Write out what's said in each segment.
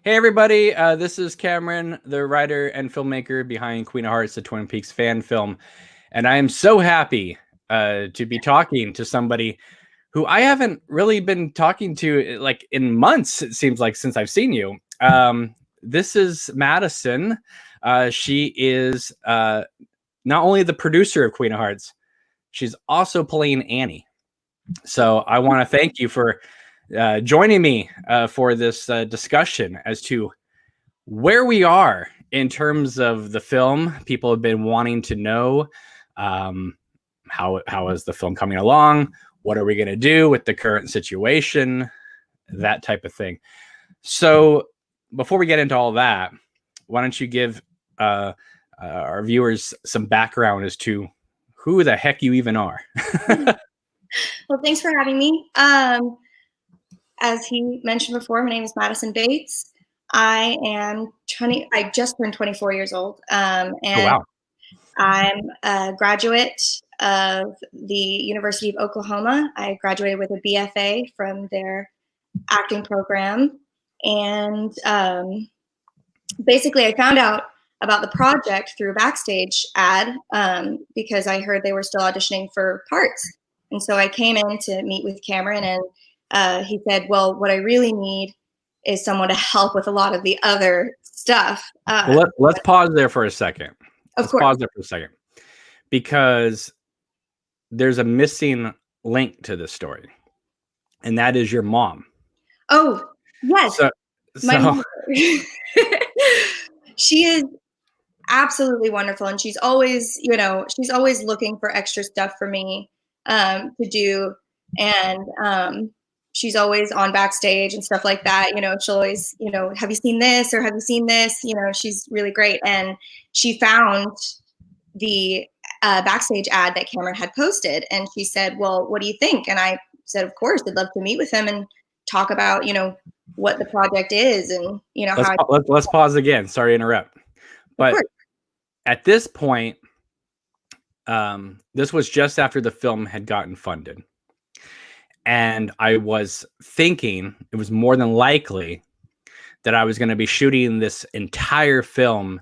Hey everybody, this is Cameron, the writer and filmmaker behind Queen of Hearts, the Twin Peaks fan film, and I am so happy to be talking to somebody who I haven't really been talking to like in months. It seems like since I've seen you. This is Madison. She is not only the producer of Queen of Hearts, she's also playing Annie. So I want to thank you for joining me for this discussion as to where we are in terms of the film. People have been wanting to know how is the film coming along? What are we going to do with the current situation? That type of thing. So before we get into all that, why don't you give our viewers some background as to who the heck you even are? Well, thanks for having me. As he mentioned before, my name is Madison Bates. I am 20. I just turned 24 years old, and Oh, wow. I'm a graduate of the University of Oklahoma. I graduated with a BFA from their acting program, and basically, I found out about the project through a Backstage ad because I heard they were still auditioning for parts. And so I came in to meet with Cameron, and he said, well, what I really need is someone to help with a lot of the other stuff. Well, let's pause there for a second. Of course. Pause there for a second. Because there's a missing link to this story. And that is your mom. Oh, yes. My mom. She is absolutely wonderful. And she's always, she's always looking for extra stuff for me to do. And she's always on Backstage and stuff like that. She'll always, have you seen this or have you seen this? She's really great. And she found the Backstage ad that Cameron had posted. And she said, well, what do you think? And I said, of course, I'd love to meet with him and talk about, what the project is and, let's pause again. Sorry to interrupt. But at this point, this was just after the film had gotten funded. And I was thinking it was more than likely that I was going to be shooting this entire film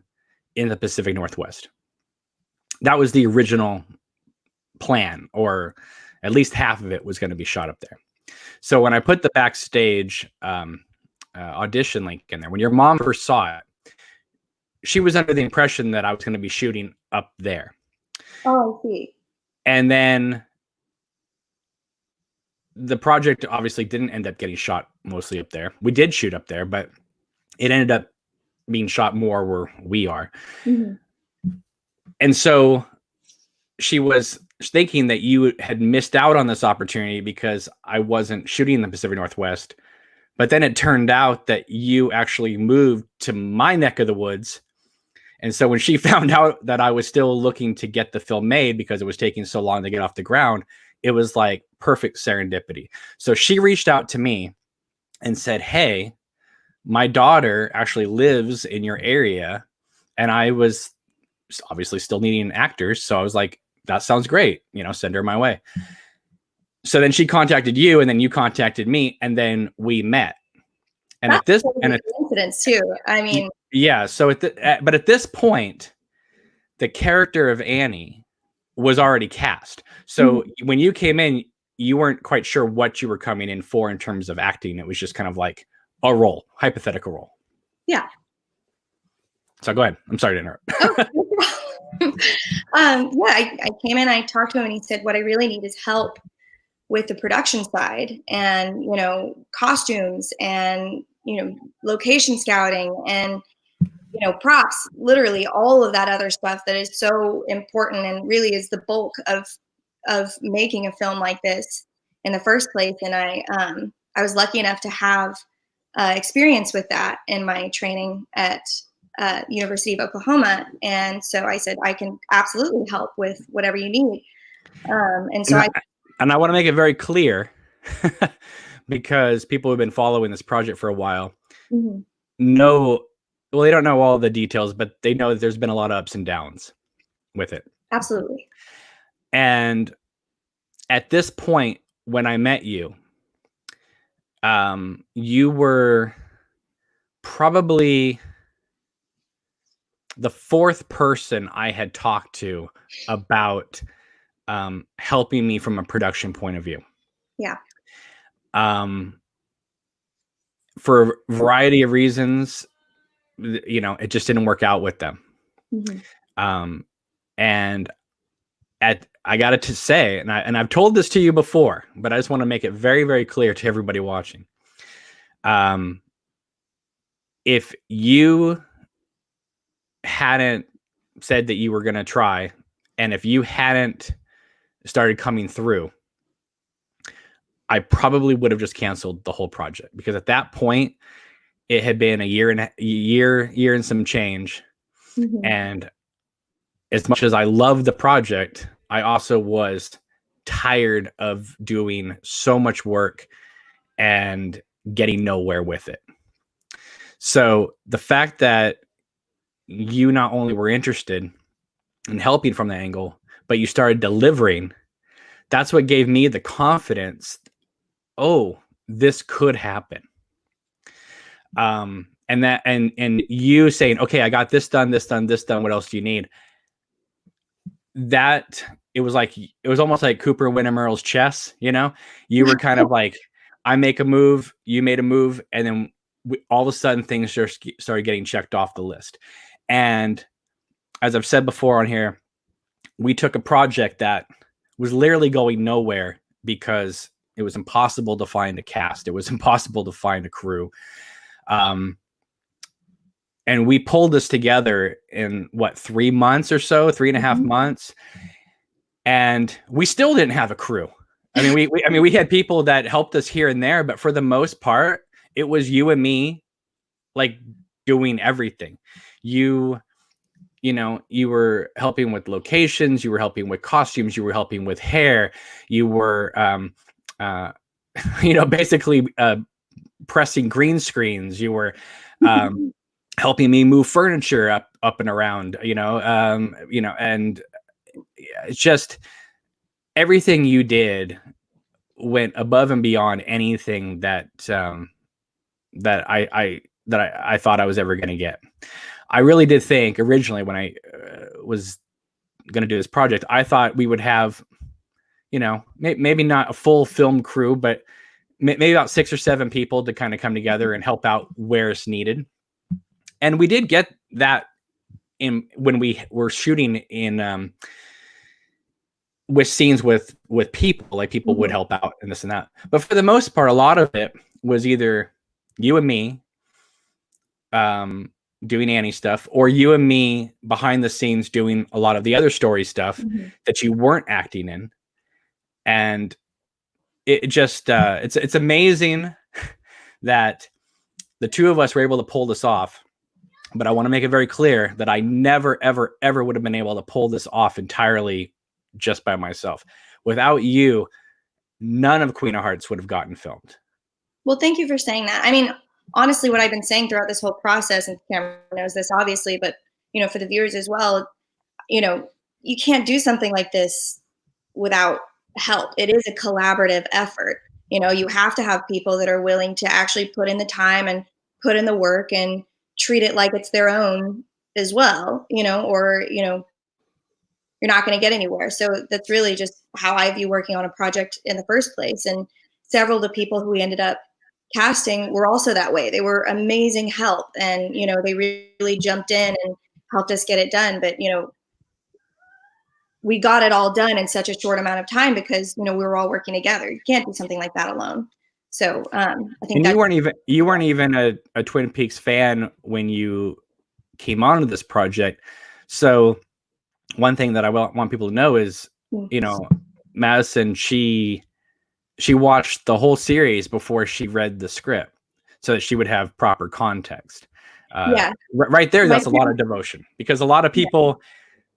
in the Pacific Northwest. That was the original plan, or at least half of it was going to be shot up there. So when I put the Backstage audition link in there, when your mom first saw it, she was under the impression that I was going to be shooting up there. Oh, I see. And then the project obviously didn't end up getting shot mostly up there. We did shoot up there, but it ended up being shot more where we are. Mm-hmm. And so she was thinking that you had missed out on this opportunity because I wasn't shooting in the Pacific Northwest. But then it turned out that you actually moved to my neck of the woods. And so when she found out that I was still looking to get the film made because it was taking so long to get off the ground, it was like perfect serendipity. So she reached out to me and said, hey, my daughter actually lives in your area. And I was obviously still needing actors. So I was like, that sounds great. Send her my way. So then she contacted you, and then you contacted me, and then we met. And that's coincidence too. I mean, yeah. So but at this point, the character of Annie was already cast. So when you came in, you weren't quite sure what you were coming in for in terms of acting. It was just kind of like a role, hypothetical role. Yeah. So go ahead. I'm sorry to interrupt. I came in, I talked to him, and he said, what I really need is help with the production side and, costumes and, location scouting and, props, literally all of that other stuff that is so important and really is the bulk of making a film like this in the first place. And I was lucky enough to have experience with that in my training at University of Oklahoma. And so I said, I can absolutely help with whatever you need. And I want to make it very clear because people who've been following this project for a while know, well, they don't know all the details, but they know that there's been a lot of ups and downs with it. Absolutely. And at this point, when I met you, you were probably the fourth person I had talked to about helping me from a production point of view. Yeah. For a variety of reasons, it just didn't work out with them. Mm-hmm. And I got to say, and I've told this to you before, but I just want to make it very, very clear to everybody watching. If you hadn't said that you were going to try, and if you hadn't started coming through, I probably would have just canceled the whole project, because at that point it had been a year and some change. Mm-hmm. And as much as I loved the project, I also was tired of doing so much work and getting nowhere with it. So the fact that you not only were interested in helping from the angle, but you started delivering, that's what gave me the confidence. Oh, this could happen. And you saying, okay, I got this done. What else do you need? That it was almost like Cooper Winnemerle's chess. You were kind of like, I make a move, you made a move, and then all of a sudden things just started getting checked off the list. And as I've said before on here, we took a project that was literally going nowhere because it was impossible to find a cast. It was impossible to find a crew. And we pulled this together in 3 months or so, 3.5 months. And we still didn't have a crew. I mean, we had people that helped us here and there, but for the most part, it was you and me, like, doing everything. You were helping with locations, you were helping with costumes, you were helping with hair, you were, basically pressing green screens. You were helping me move furniture up and around, and it's just everything you did went above and beyond anything that I thought I was ever going to get. I really did think originally when I was going to do this project, I thought we would have, maybe not a full film crew, but maybe about 6 or 7 people to kind of come together and help out where it's needed. And we did get that when we were shooting in with scenes with people, like people would help out and this and that. But for the most part, a lot of it was either you and me doing Annie stuff, or you and me behind the scenes doing a lot of the other story stuff that you weren't acting in. And it just it's amazing that the two of us were able to pull this off. But I want to make it very clear that I never, ever, ever would have been able to pull this off entirely just by myself. Without you, none of Queen of Hearts would have gotten filmed. Well, thank you for saying that. I mean, honestly, what I've been saying throughout this whole process, and Cameron knows this obviously, but for the viewers as well, you can't do something like this without help. It is a collaborative effort. You have to have people that are willing to actually put in the time and put in the work and treat it like it's their own as well, or you're not going to get anywhere. So that's really just how I view working on a project in the first place. And several of the people who we ended up casting were also that way. They were amazing help, and they really jumped in and helped us get it done. But we got it all done in such a short amount of time because we were all working together. You can't do something like that alone. So I think you weren't even a Twin Peaks fan when you came onto this project. So one thing that I want people to know is, Madison, she watched the whole series before she read the script so that she would have proper context. Right there, that's a lot of devotion, because a lot of people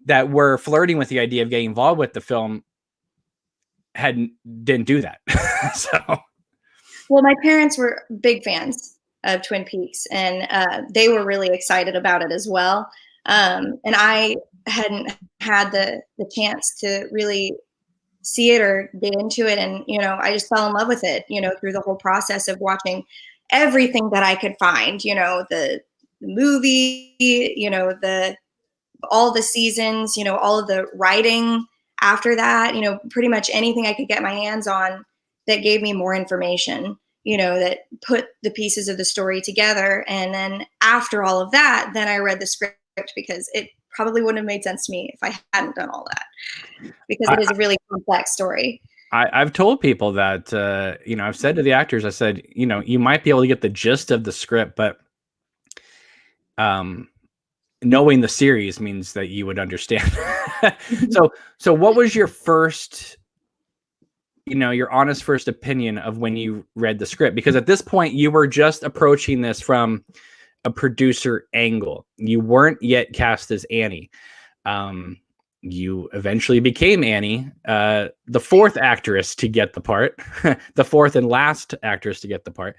that were flirting with the idea of getting involved with the film didn't do that. So. Well, my parents were big fans of Twin Peaks, and they were really excited about it as well. And I hadn't had the chance to really see it or get into it. And, I just fell in love with it, through the whole process of watching everything that I could find, the movie, all the seasons, all of the writing after that, pretty much anything I could get my hands on that gave me more information, that put the pieces of the story together. And then after all of that, then I read the script, because it probably wouldn't have made sense to me if I hadn't done all that, because it is a really complex story. I've told people that, I've said to the actors, I said, you might be able to get the gist of the script, but knowing the series means that you would understand. So what was your first, your honest first opinion of when you read the script? Because at this point you were just approaching this from a producer angle. You weren't yet cast as Annie. You eventually became Annie, the fourth actress to get the part, the fourth and last actress to get the part.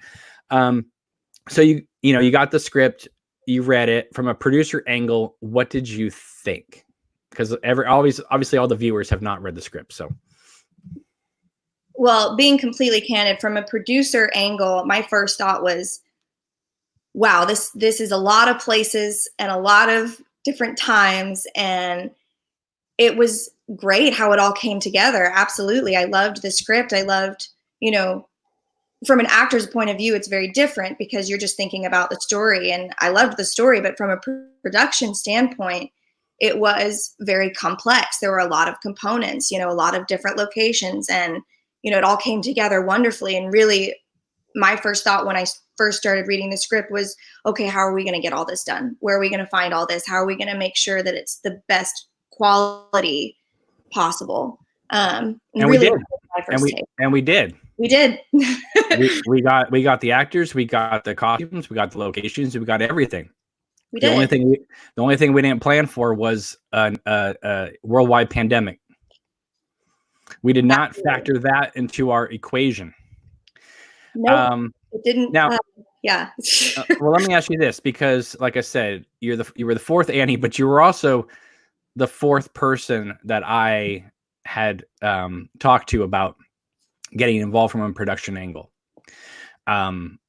So you got the script, you read it from a producer angle. What did you think? Because obviously all the viewers have not read the script. So, well, being completely candid, from a producer angle, my first thought was, wow, this is a lot of places and a lot of different times, and it was great how it all came together. Absolutely. I loved the script. I loved, from an actor's point of view, it's very different because you're just thinking about the story, and I loved the story, but from a production standpoint, it was very complex. There were a lot of components, a lot of different locations, and, it all came together wonderfully. And really, my first thought when I first started reading the script was, okay, how are we going to get all this done? Where are we going to find all this? How are we going to make sure that it's the best quality possible? And really, we did. We did. we got the actors, we got the costumes, we got the locations, we got everything. We did. The only thing we didn't plan for was a worldwide pandemic. We did not factor that into our equation. No, it didn't. Now, yeah. Well, let me ask you this, because, like I said, you were the fourth Annie, but you were also the fourth person that I had talked to about getting involved from a production angle,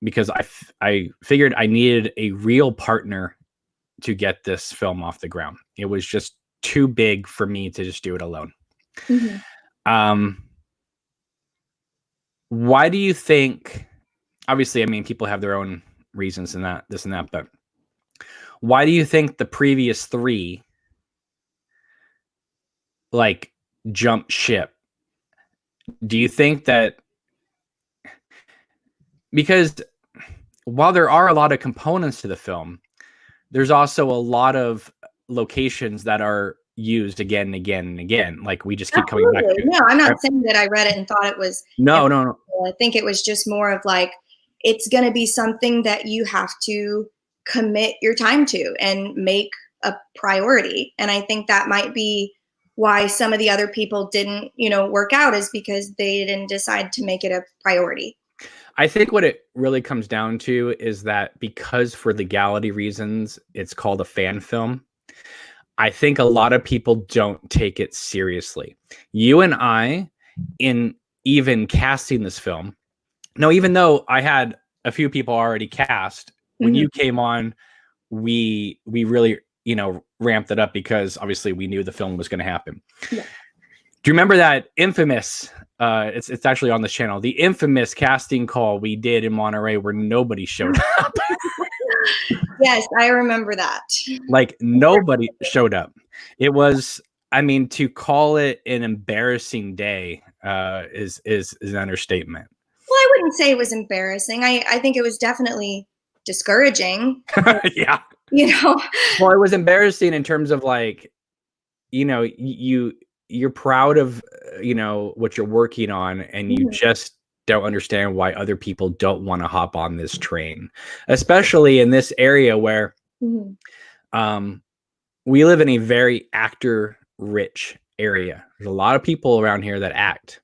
because I figured I needed a real partner to get this film off the ground. It was just too big for me to just do it alone. Mm-hmm. Why do you think, obviously, I mean, people have their own reasons in that, this and that, but why do you think the previous three jumped ship? Do you think that, because while there are a lot of components to the film, there's also a lot of locations that are used again and again and again. Like, we just keep coming back to. No, I'm not saying that I read it and thought it was. No. I think it was just more of it's going to be something that you have to commit your time to and make a priority. And I think that might be why some of the other people didn't, work out, is because they didn't decide to make it a priority. I think what it really comes down to is that because for legality reasons, it's called a fan film. I think a lot of people don't take it seriously. You and I, in even casting this film, no, even though I had a few people already cast, when you came on, we really, ramped it up, because obviously we knew the film was going to happen. Yeah. Do you remember that infamous, it's actually on the channel, the infamous casting call we did in Monterey where nobody showed up? Yes, I remember that. Nobody showed up. It was, to call it an embarrassing day is an understatement. Well, I wouldn't say it was embarrassing. I think it was definitely discouraging. Yeah. Well, it was embarrassing in terms of you're proud of, what you're working on, and you just don't understand why other people don't want to hop on this train, especially in this area where we live in a very actor rich area. There's a lot of people around here that act.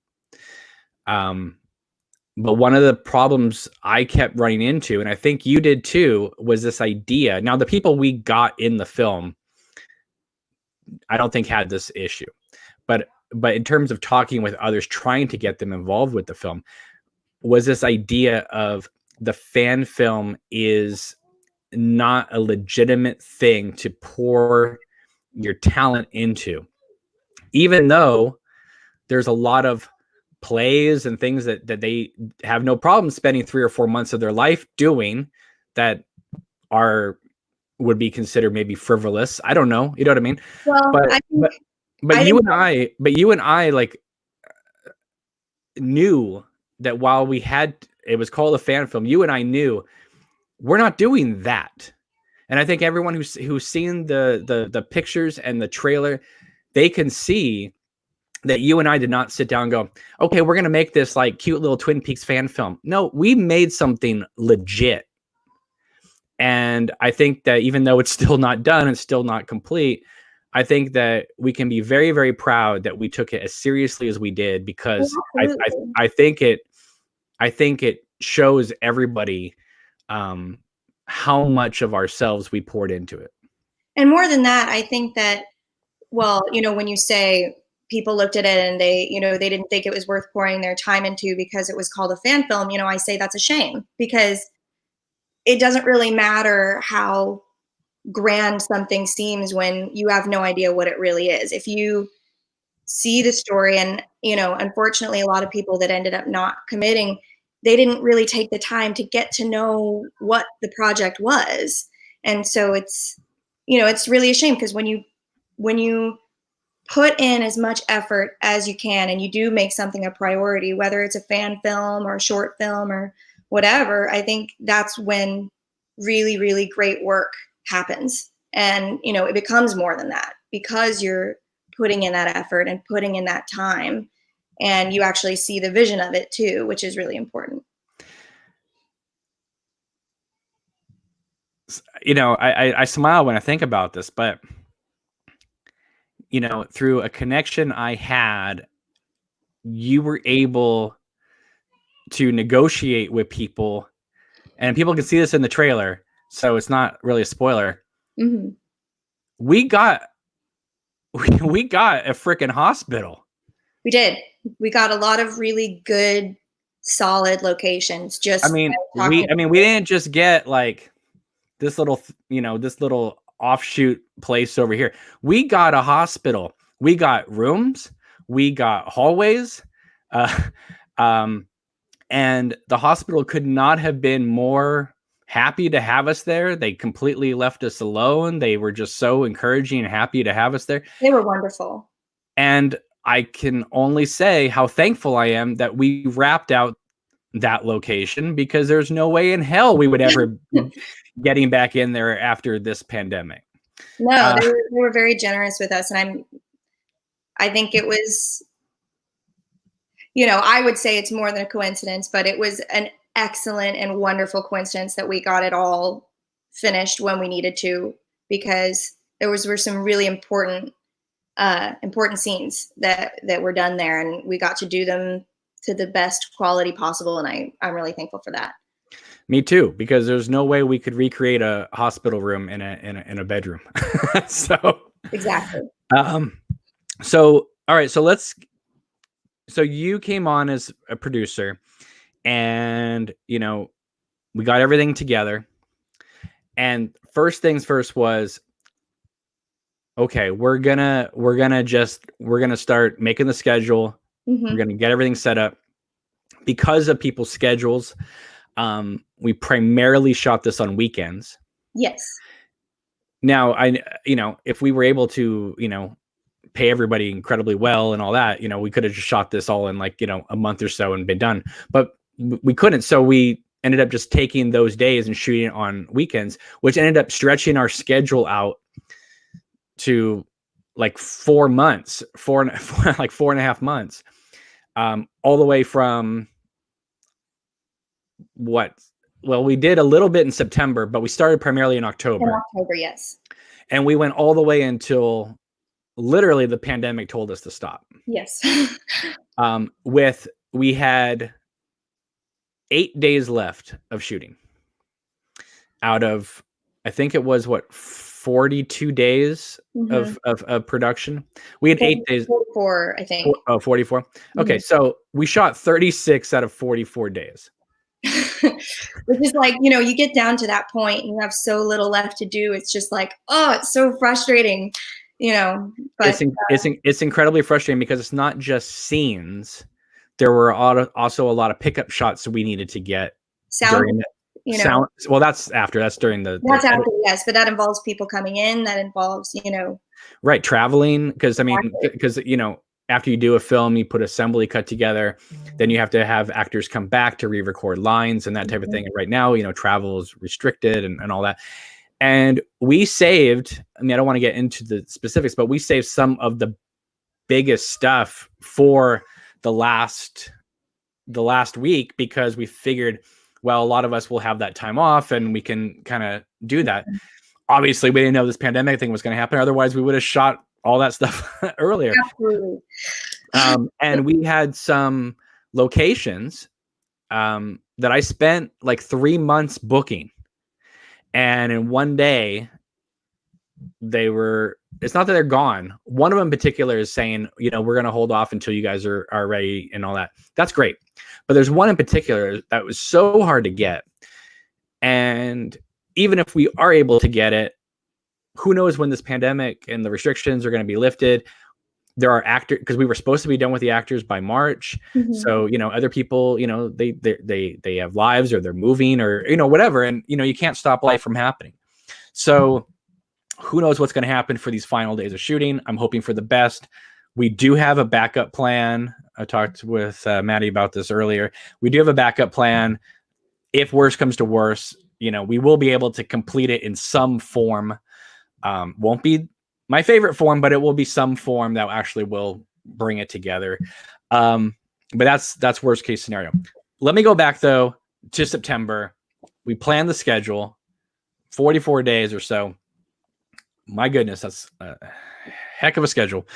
But one of the problems I kept running into, and I think you did too, was this idea. Now, the people we got in the film, I don't think had this issue, but in terms of talking with others, trying to get them involved with the film, was this idea of the fan film is not a legitimate thing to pour your talent into, even though there's a lot of plays and things that they have no problem spending 3 or 4 months of their life doing that would be considered maybe frivolous. I don't know. You know what I mean? Well, But you and I like knew that while it was called a fan film, you and I knew we're not doing that. And I think everyone who's seen the pictures and the trailer, they can see that you and I did not sit down and go, okay, we're going to make this like cute little Twin Peaks fan film. No, we made something legit. And I think that even though it's still not done and still not complete, I think that we can be very, very proud that we took it as seriously as we did, because I think it shows everybody how much of ourselves we poured into it. And more than that, I think that, well, when you say people looked at it and they didn't think it was worth pouring their time into because it was called a fan film, I say that's a shame, because it doesn't really matter how grand something seems when you have no idea what it really is. If you see the story, and unfortunately a lot of people that ended up not committing, they didn't really take the time to get to know what the project was. And so it's really a shame, because when you put in as much effort as you can and you do make something a priority, whether it's a fan film or a short film or whatever, I think that's when really, really great work happens. And, it becomes more than that, because you're putting in that effort and putting in that time, and you actually see the vision of it too, which is really important. I smile when I think about this, but through a connection I had, you were able to negotiate with people, and people can see this in the trailer, so it's not really a spoiler. Mm-hmm. We got a freaking hospital. We did. We got a lot of really good, solid locations. We didn't just get like this little offshoot place over here. We got a hospital. We got rooms. We got hallways. And the hospital could not have been more happy to have us there. They completely left us alone. They were just so encouraging and happy to have us there. They were wonderful. And I can only say how thankful I am that we wrapped out that location, because there's no way in hell we would ever be getting back in there after this pandemic. No, they were very generous with us. And I think it was, I would say it's more than a coincidence, but it was an excellent and wonderful coincidence that we got it all finished when we needed to, because were some really important scenes that were done there, and we got to do them to the best quality possible. And I'm really thankful for that. Me too, because there's no way we could recreate a hospital room in a bedroom. So exactly. So all right, so you came on as a producer, and we got everything together, and first things first was, okay, we're gonna start making the schedule. Mm-hmm. We're gonna get everything set up. Because of people's schedules, we primarily shot this on weekends. Yes. Now, if we were able to, pay everybody incredibly well and all that, we could have just shot this all in like, a month or so and been done. But we couldn't. So we ended up just taking those days and shooting it on weekends, which ended up stretching our schedule out to like 4 months, like 4.5 months, all the way from we did a little bit in September, but we started primarily in October. In October, yes. And we went all the way until literally the pandemic told us to stop. Yes. We had 8 days left of shooting out of, I think it was 42 days mm-hmm. of production. We had 8 days. 44, I think. 44. Okay. Mm-hmm. So we shot 36 out of 44 days. Which is like, you get down to that point and you have so little left to do. It's just like, oh, it's so frustrating, but it's incredibly frustrating because it's not just scenes. There were also a lot of pickup shots we needed to get sound, sound. Well, that's after. That's during the. That's after, yes, but that involves people coming in. That involves, right, traveling, because after you do a film, you put assembly cut together, then you have to have actors come back to re-record lines and that type of thing. And right now, travel is restricted and all that. And we saved, I don't want to get into the specifics, but we saved some of the biggest stuff for the last week because we figured, well, a lot of us will have that time off and we can kind of do that. Obviously, we didn't know this pandemic thing was going to happen. Otherwise, we would have shot all that stuff earlier. Absolutely. And we had some locations that I spent like 3 months booking. And in one day, it's not that they're gone. One of them in particular is saying, we're going to hold off until you guys are ready and all that. That's great. But there's one in particular that was so hard to get. And even if we are able to get it, who knows when this pandemic and the restrictions are going to be lifted. There are actors, because we were supposed to be done with the actors by March. Mm-hmm. So, other people, they have lives or they're moving or, whatever. And, you can't stop life from happening. So who knows what's going to happen for these final days of shooting. I'm hoping for the best. We do have a backup plan. I talked with Maddie about this earlier. We do have a backup plan. If worse comes to worse, we will be able to complete it in some form. Won't be my favorite form, but it will be some form that actually will bring it together. But that's worst case scenario. Let me go back though to September. We planned the schedule, 44 days or so. My goodness, that's a heck of a schedule.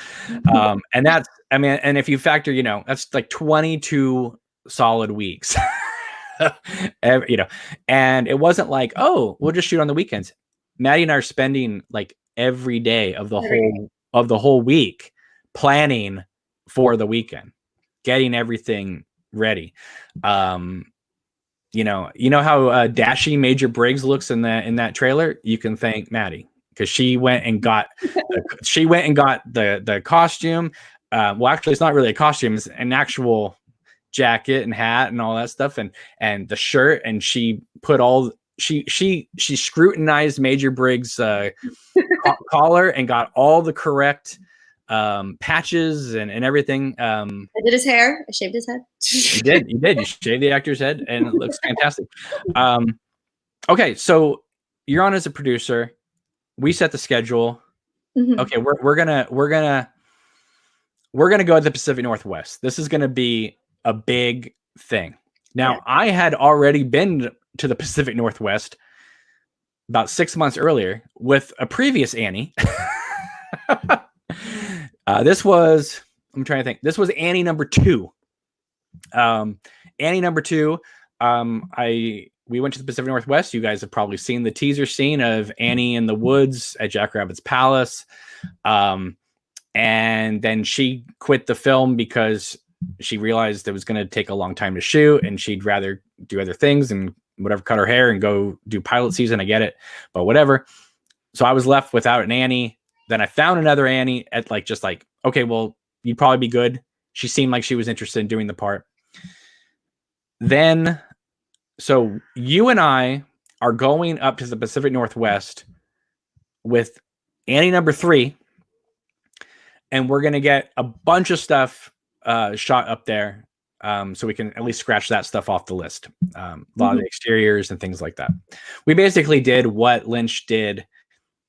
And that's, and if you factor, that's like 22 solid weeks. And it wasn't like, oh, we'll just shoot on the weekends. Maddie and I are spending like every day of the whole week planning for the weekend, getting everything ready. How dashing Major Briggs looks in that trailer. You can thank Maddie because she went and got the costume. Well, actually, it's not really a costume; it's an actual jacket and hat and all that stuff, and the shirt. And she put all. She scrutinized Major Briggs' collar and got all the correct patches and everything. I did his hair. I shaved his head. You did. You shaved the actor's head, and it looks fantastic. Okay, so you're on as a producer. We set the schedule. Mm-hmm. Okay, we're gonna go to the Pacific Northwest. This is gonna be a big thing. Now, yeah. I had already been to the Pacific Northwest about 6 months earlier with a previous Annie. This was Annie number 2. Annie number 2. We went to the Pacific Northwest. You guys have probably seen the teaser scene of Annie in the woods at Jack Rabbit's palace. And then she quit the film because she realized it was going to take a long time to shoot and she'd rather do other things and whatever, cut her hair and go do pilot season. I get it, but whatever. So I was left without an Annie. Then I found another Annie at okay, well, you'd probably be good. She seemed like she was interested in doing the part. Then, so you and I are going up to the Pacific Northwest with Annie number 3. And we're going to get a bunch of stuff shot up there. So we can at least scratch that stuff off the list. A lot of the exteriors and things like that. We basically did what Lynch did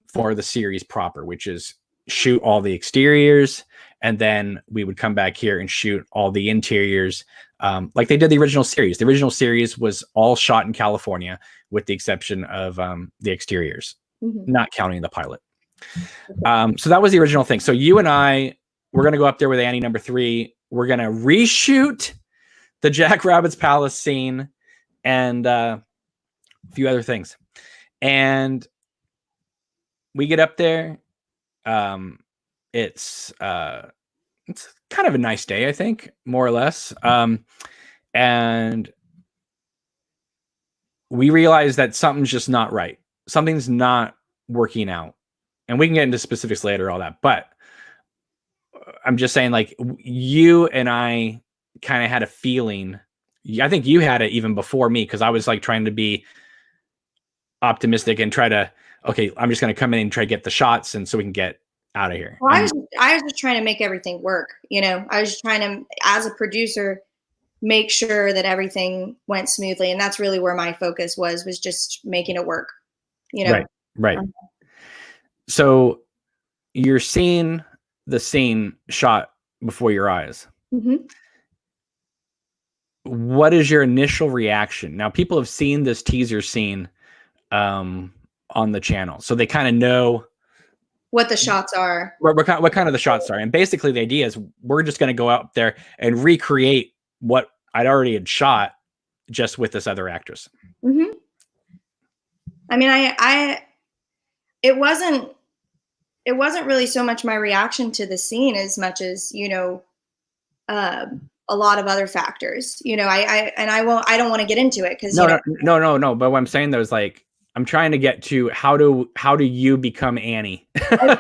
for the series proper, which is shoot all the exteriors. And then we would come back here and shoot all the interiors. Like they did the original series. The original series was all shot in California with the exception of the exteriors, not counting the pilot. So that was the original thing. So you and I, we're going to go up there with Annie number 3. We're going to reshoot the Jack Rabbit's palace scene and a few other things. And we get up there. It's kind of a nice day, I think, more or less. And we realized that something's just not right. Something's not working out. And we can get into specifics later, all that. But I'm just saying, like, you and I kind of had a feeling. I think you had it even before me, because I was like trying to be optimistic and try to, okay, I'm just going to come in and try to get the shots, and so we can get out of here. Well, I was just trying to make everything work. I was just trying to, as a producer, make sure that everything went smoothly. And that's really where my focus was just making it work, Right. So you're seeing the scene shot before your eyes. Mm-hmm. What is your initial reaction? Now, people have seen this teaser scene on the channel, so they kind of know what the shots are, what kind of the shots are. And basically the idea is we're just going to go out there and recreate what I'd already had shot, just with this other actress. Mm-hmm. I mean, it wasn't really so much my reaction to the scene as much as, a lot of other factors, I don't want to get into it, because no. But what I'm saying though is, like, I'm trying to get to how do you become Annie? Okay.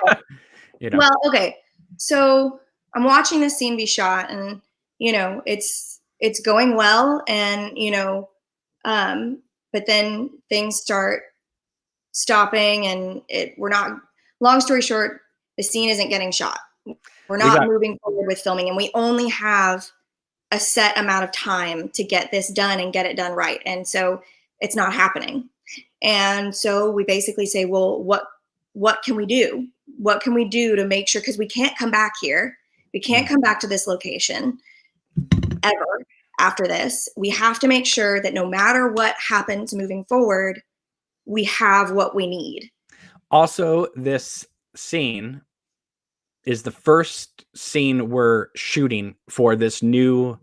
Well, okay. So I'm watching this scene be shot, and it's going well, and but then things start stopping, and we're not. Long story short, the scene isn't getting shot. We're not moving forward with filming, and we only have a set amount of time to get this done and get it done right, and so it's not happening. And so we basically say, well, what can we do? What can we do to make sure, because we can't come back here. We can't come back to this location ever after this. We have to make sure that no matter what happens moving forward, we have what we need. Also, this scene is the first scene we're shooting for this new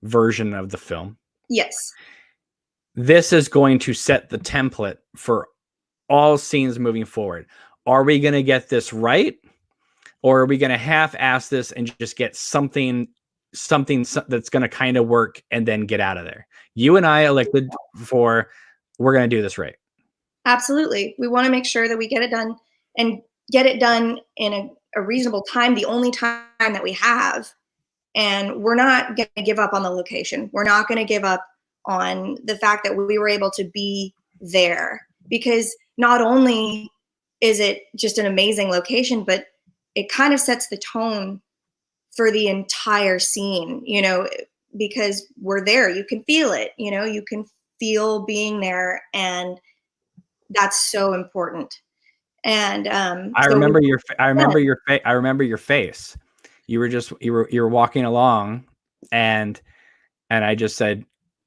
version of the film. Yes. This is going to set the template for all scenes moving forward. Are we going to get this right? Or are we going to half-ass this and just get something that's going to kind of work and then get out of there? You and I elected for, we're going to do this right. Absolutely. We want to make sure that we get it done, and get it done in a reasonable time, the only time that we have. And we're not going to give up on the location. We're not going to give up on the fact that we were able to be there, because not only is it just an amazing location, but it kind of sets the tone for the entire scene, because we're there. You can feel it, you can feel being there, and that's so important. And I remember your face. You were walking along, and I just said,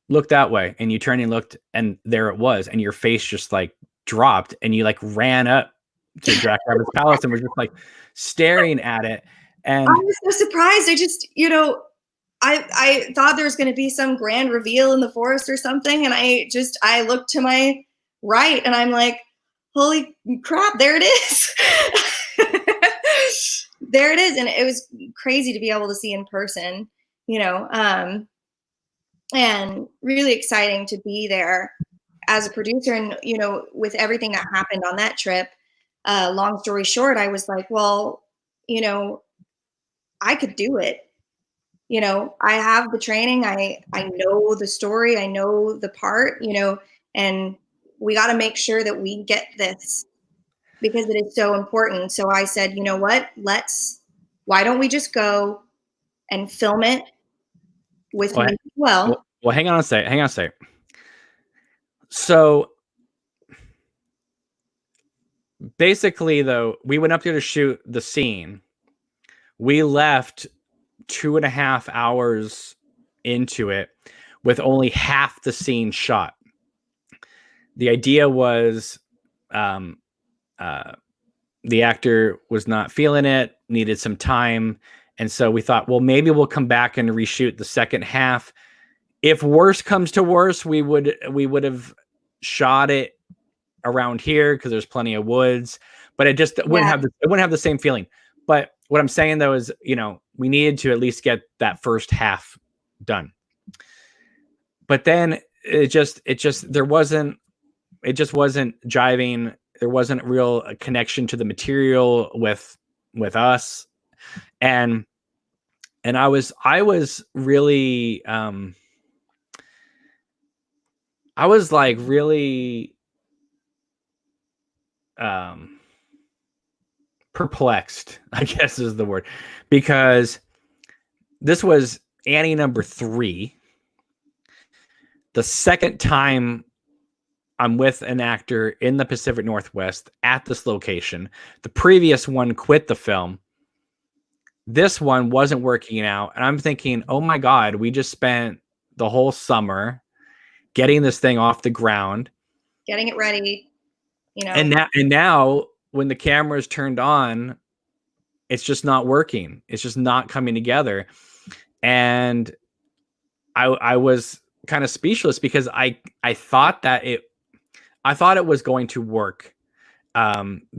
look that way, and you turned and looked, and there it was, and your face just like dropped, and you like ran up to Jack Rabbit's palace and was just like staring at it. And I was so surprised. I just, I thought there was going to be some grand reveal in the forest or something, and I looked to my right, and I'm like, holy crap, there it is. There it is. And it was crazy to be able to see in person, and really exciting to be there as a producer. And, with everything that happened on that trip, long story short, I was like, well, I could do it. I have the training. I know the story. I know the part, and we got to make sure that we get this, because it is so important. So I said, you know what, why don't we just go and film it with me as well? Well, hang on a sec. So basically, though, we went up there to shoot the scene. We left 2.5 hours into it with only half the scene shot. The idea was the actor was not feeling it, needed some time. And so we thought, well, maybe we'll come back and reshoot the second half. If worse comes to worse, we would have shot it around here because there's plenty of woods, but it just wouldn't have the same feeling. But what I'm saying though is, we needed to at least get that first half done. But then it just there wasn't it just wasn't jiving. There wasn't real connection to the material with us. And I was really, I was like really, perplexed, I guess is the word, because this was Annie number 3. The second time I'm with an actor in the Pacific Northwest at this location. The previous one quit the film. This one wasn't working out. And I'm thinking, oh my God, we just spent the whole summer getting this thing off the ground, getting it ready, And now when the camera is turned on, it's just not working. It's just not coming together. And I was kind of speechless because I thought it was going to work,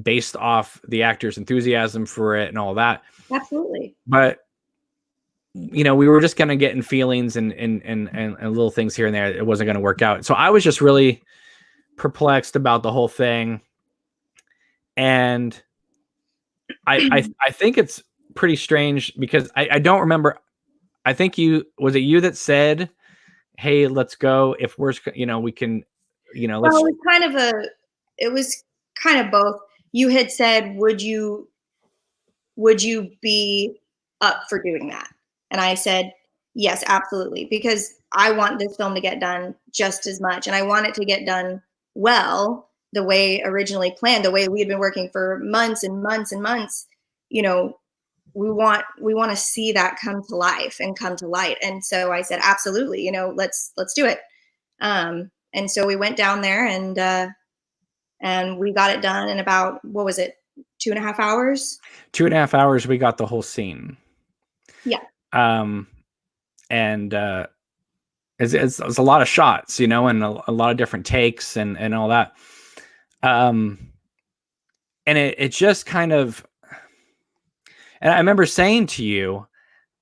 based off the actor's enthusiasm for it and all that. Absolutely. But we were just kind of getting feelings and little things here and there. It wasn't going to work out. So I was just really perplexed about the whole thing. And I think it's pretty strange because I don't remember. I think was it you that said, "Hey, let's go. If we're, we can, let's." Well, it was kind of both. You had said, would you be up for doing that? And I said, yes, absolutely. Because I want this film to get done just as much. And I want it to get done well, the way originally planned, the way we had been working for months and months and months. We want to see that come to life and come to light. And so I said, absolutely, let's do it. And so we went down there and we got it done in about, what was it? 2.5 hours? 2.5 hours. We got the whole scene. Yeah. And it's a lot of shots, and a lot of different takes and all that. And it just kind of, and I remember saying to you,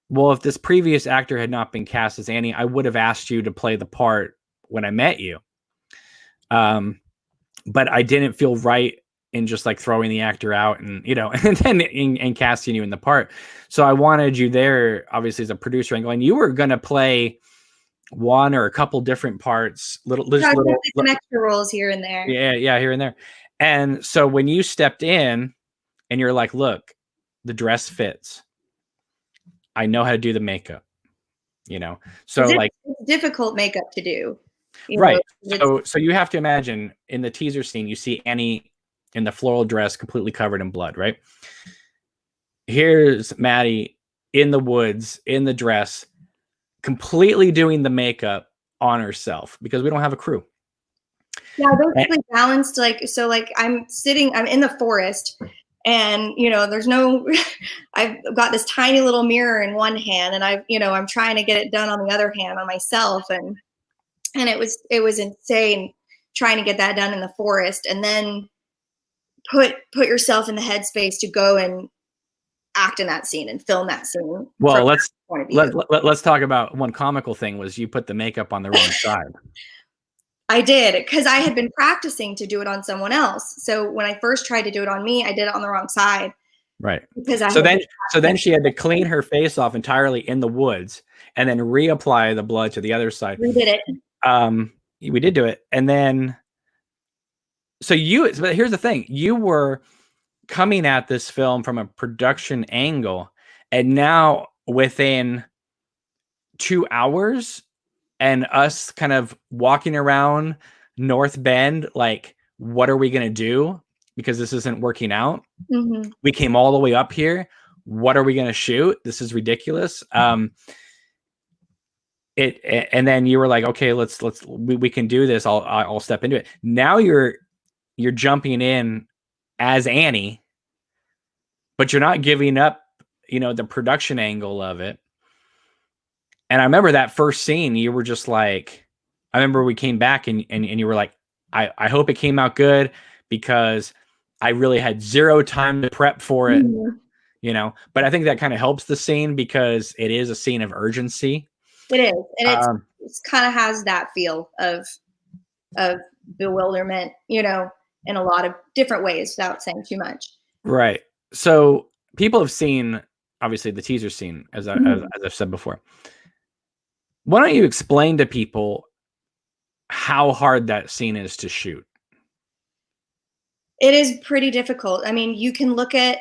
well, if this previous actor had not been cast as Annie, I would have asked you to play the part when I met you. But I didn't feel right in just like throwing the actor out and, and then and casting you in the part. So I wanted you there, obviously, as a producer, and going, you were going to play one or a couple different parts, little extra roles here and there. Yeah, here and there. And so when you stepped in and you're like, look, the dress fits. I know how to do the makeup, So it's difficult makeup to do. Right. So you have to imagine in the teaser scene, you see Annie in the floral dress completely covered in blood, right? Here's Maddie in the woods, in the dress, completely doing the makeup on herself because we don't have a crew. Yeah, basically balanced I'm in the forest and there's no I've got this tiny little mirror in one hand and I'm trying to get it done on the other hand on myself and it was insane trying to get that done in the forest and then put yourself in the headspace to go and act in that scene and film that scene. Well, let's talk about one comical thing was you put the makeup on the wrong side. I did because I had been practicing to do it on someone else. So when I first tried to do it on me, I did it on the wrong side. Right. Because then she had to clean her face off entirely in the woods and then reapply the blood to the other side. We did it. We did do it. And then, but here's the thing, you were coming at this film from a production angle and now within 2 hours and us kind of walking around North Bend, like, what are we going to do? Because this isn't working out. Mm-hmm. We came all the way up here. What are we going to shoot? This is ridiculous. And then you were like, okay, we can do this. I'll step into it. Now you're jumping in as Annie, but you're not giving up, the production angle of it. And I remember that first scene, you were just like, I remember we came back and you were like, I hope it came out good because I really had zero time to prep for it, but I think that kind of helps the scene because it is a scene of urgency. It is. And it kind of has that feel of bewilderment, you know, in a lot of different ways without saying too much. Right. So people have seen, obviously, the teaser scene, as I've said before. Why don't you explain to people how hard that scene is to shoot? It is pretty difficult. I mean, you can look at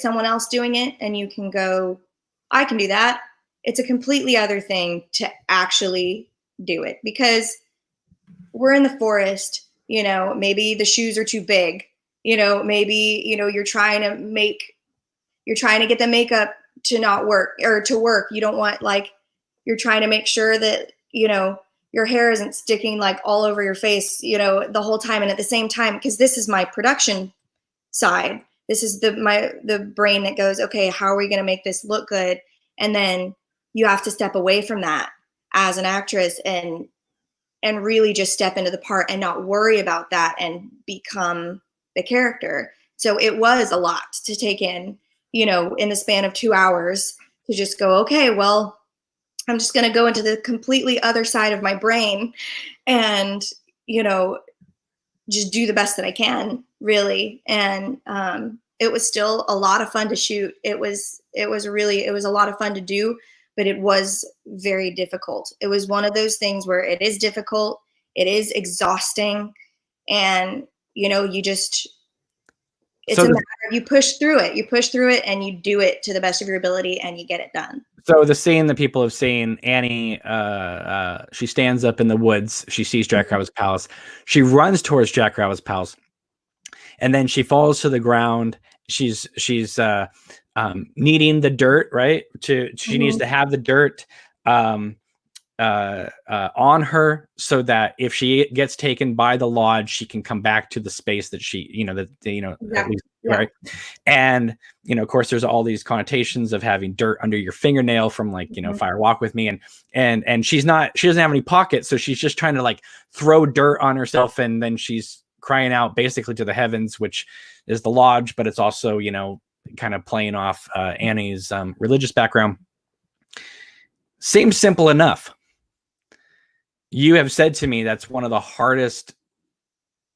someone else doing it and you can go, I can do that. It's a completely other thing to actually do it, because we're in the forest, you know, maybe the shoes are too big, you know, maybe, you know, you're trying to get the makeup to not work or to work. You don't want, like, you're trying to make sure that, you know, your hair isn't sticking like all over your face, you know, the whole time. And at the same time, because this is my production side, this is the brain that goes, okay, how are we going to make this look good? And then you have to step away from that as an actress and really just step into the part and not worry about that and become the character. So it was a lot to take in, you know, in the span of 2 hours, to just go, okay, well, I'm just going to go into the completely other side of my brain and, you know, just do the best that I can, really. And it was still a lot of fun to shoot. It was a lot of fun to do, but it was very difficult. It was one of those things where it is difficult, it is exhausting, and, you know, it's a matter of you push through it and you do it to the best of your ability and you get it done. So the scene that people have seen, Annie, she stands up in the woods. She sees Jack Rabbit's palace. She runs towards Jack Rabbit's palace, and then she falls to the ground. She's needing the dirt, right? She needs to have the dirt on her, so that if she gets taken by the lodge, she can come back to the space that she, you know, Exactly. at least, Yeah. right? And, you know, of course, there's all these connotations of having dirt under your fingernail from, like, you know, Fire Walk with Me, and she doesn't have any pockets, so she's just trying to, like, throw dirt on herself, and then she's crying out basically to the heavens, which is the lodge, but it's also, you know, kind of playing off Annie's religious background. Seems simple enough. You have said to me that's one of the hardest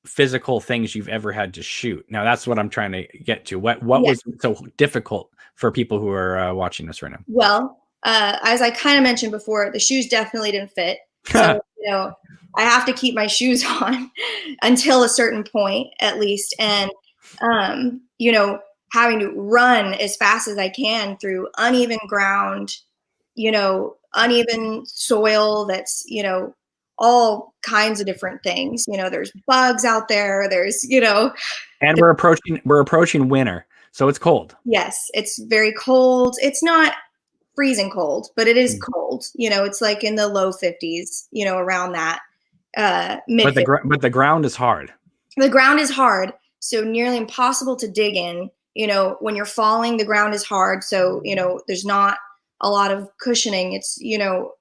physical things you've ever had to shoot. Now, that's what I'm trying to get to. What was so difficult for people who are watching this right now? Well, as I kind of mentioned before, the shoes definitely didn't fit. So, you know, I have to keep my shoes on until a certain point, at least. And, you know, having to run as fast as I can through uneven ground, you know, uneven soil that's, you know, all kinds of different things. You know, there's bugs out there. There's, you know. And we're approaching winter, so it's cold. Yes, it's very cold. It's not freezing cold, but it is cold. You know, it's like in the low 50s, you know, around that. But the ground is hard. The ground is hard, so nearly impossible to dig in. You know, when you're falling, the ground is hard, so, you know, there's not a lot of cushioning. It's, you know,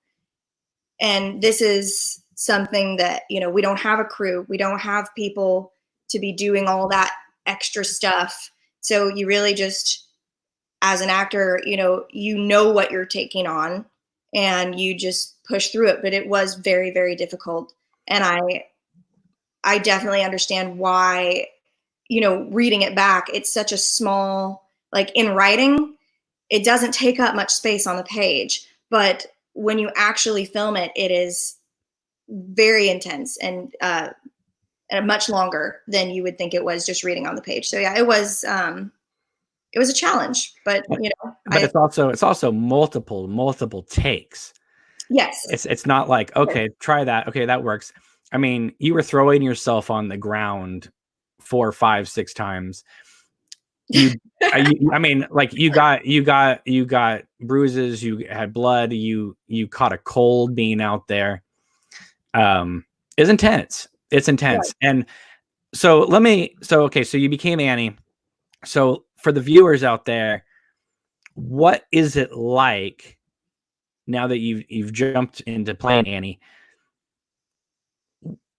and this is something that, you know, we don't have a crew. We don't have people to be doing all that extra stuff. So you really just, as an actor, you know what you're taking on and you just push through it. But it was very, very difficult. And I definitely understand why, you know, reading it back, it's such a small, like, in writing, it doesn't take up much space on the page. But when you actually film it, it is very intense and much longer than you would think it was just reading on the page. So yeah, it was a challenge, but, you know, but it's also multiple takes. Yes. It's not like, okay, try that. Okay, that works. I mean, you were throwing yourself on the ground 4, 5, 6 times. I mean, like, you got bruises, you had blood, you caught a cold being out there. It's intense. It's intense. Yeah. And so so you became Annie. So for the viewers out there, what is it like now that you've jumped into playing Annie?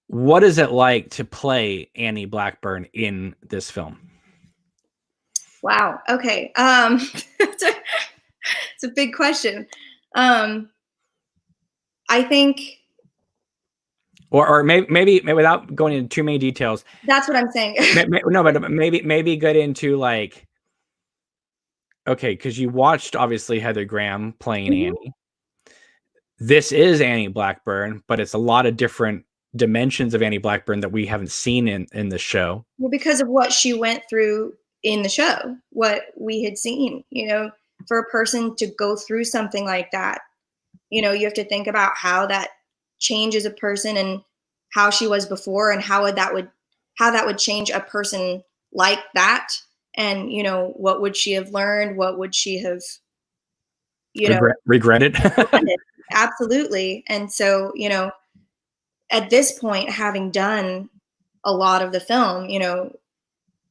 What is it like to play Annie Blackburn in this film? Wow. Okay. It's a big question. I think. or maybe without going into too many details. That's what I'm saying. No, but maybe get into like, okay, because you watched obviously Heather Graham playing Annie. This is Annie Blackburn, but it's a lot of different dimensions of Annie Blackburn that we haven't seen in the show. Well, because of what she went through in the show, what we had seen, for a person to go through something like that, you have to think about how that changes a person and how she was before and how that would change a person like that. And, what would she have learned? What would she have, regretted? Absolutely. And so, at this point, having done a lot of the film,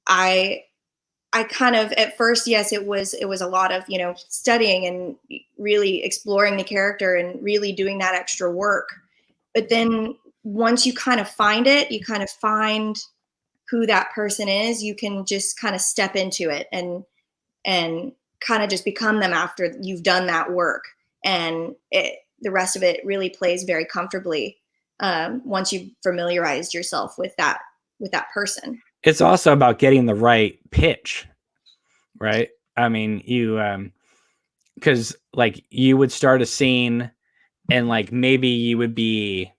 I kind of, at first, yes, it was a lot of, studying and really exploring the character and really doing that extra work. But then once you kind of find it, you kind of find who that person is, you can just kind of step into it and kind of just become them after you've done that work. And the rest of it really plays very comfortably once you've familiarized yourself with that person. It's also about getting the right pitch, right? I mean, you, because like you would start a scene and like maybe you would be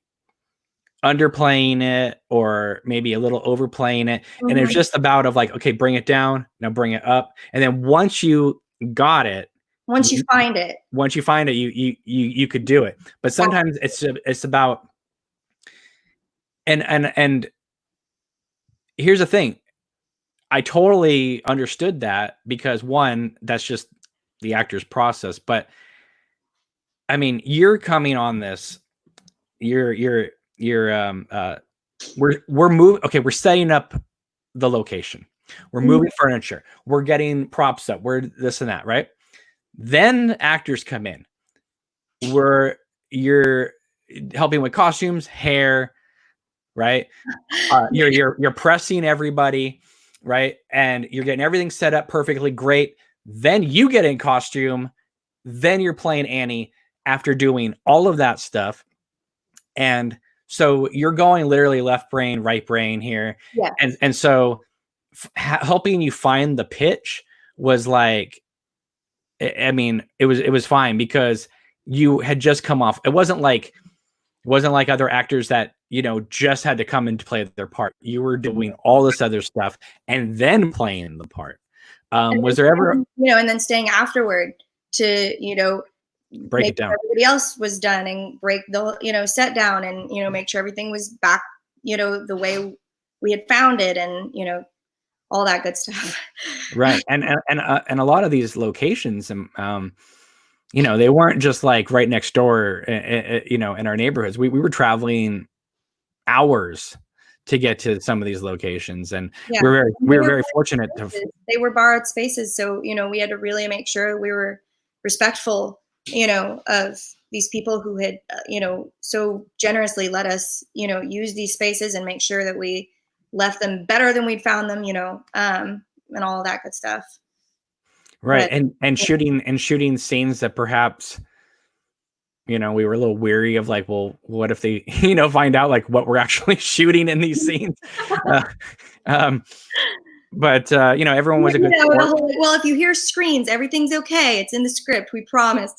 underplaying it or maybe a little overplaying it. And it's just about of like, okay, bring it down, now bring it up. And then once you got it, once you find it, you could do it. But sometimes it's about, and here's the thing. I totally understood that because one, that's just the actor's process. But I mean, you're coming on this, we're moving. Okay. We're setting up the location. We're moving furniture. We're getting props up. We're this and that. Right. Then actors come in where you're helping with costumes, hair, right? You're pressing everybody, right? And you're getting everything set up perfectly great. Then you get in costume. Then you're playing Annie after doing all of that stuff. And so you're going literally left brain, right brain here. Yeah. And so helping you find the pitch was like, I mean, it was fine because you had just come off. It wasn't like other actors that, just had to come in to play their part. You were doing all this other stuff and then playing the part. Was there ever, and then staying afterward to, break it down? Sure everybody else was done and break the, set down and, make sure everything was back, the way we had found it and, all that good stuff. Right. And a lot of these locations, they weren't just like right next door, in our neighborhoods. We were traveling hours to get to some of these locations. And we were very fortunate they were borrowed spaces. So, we had to really make sure we were respectful, of these people who had, so generously let us, use these spaces and make sure that we left them better than we'd found them, and all of that good stuff. Right. But, and shooting scenes that perhaps, we were a little weary of like, well, what if they, find out like what we're actually shooting in these scenes? But everyone was a good well, if you hear screams, everything's okay. It's in the script. We promise.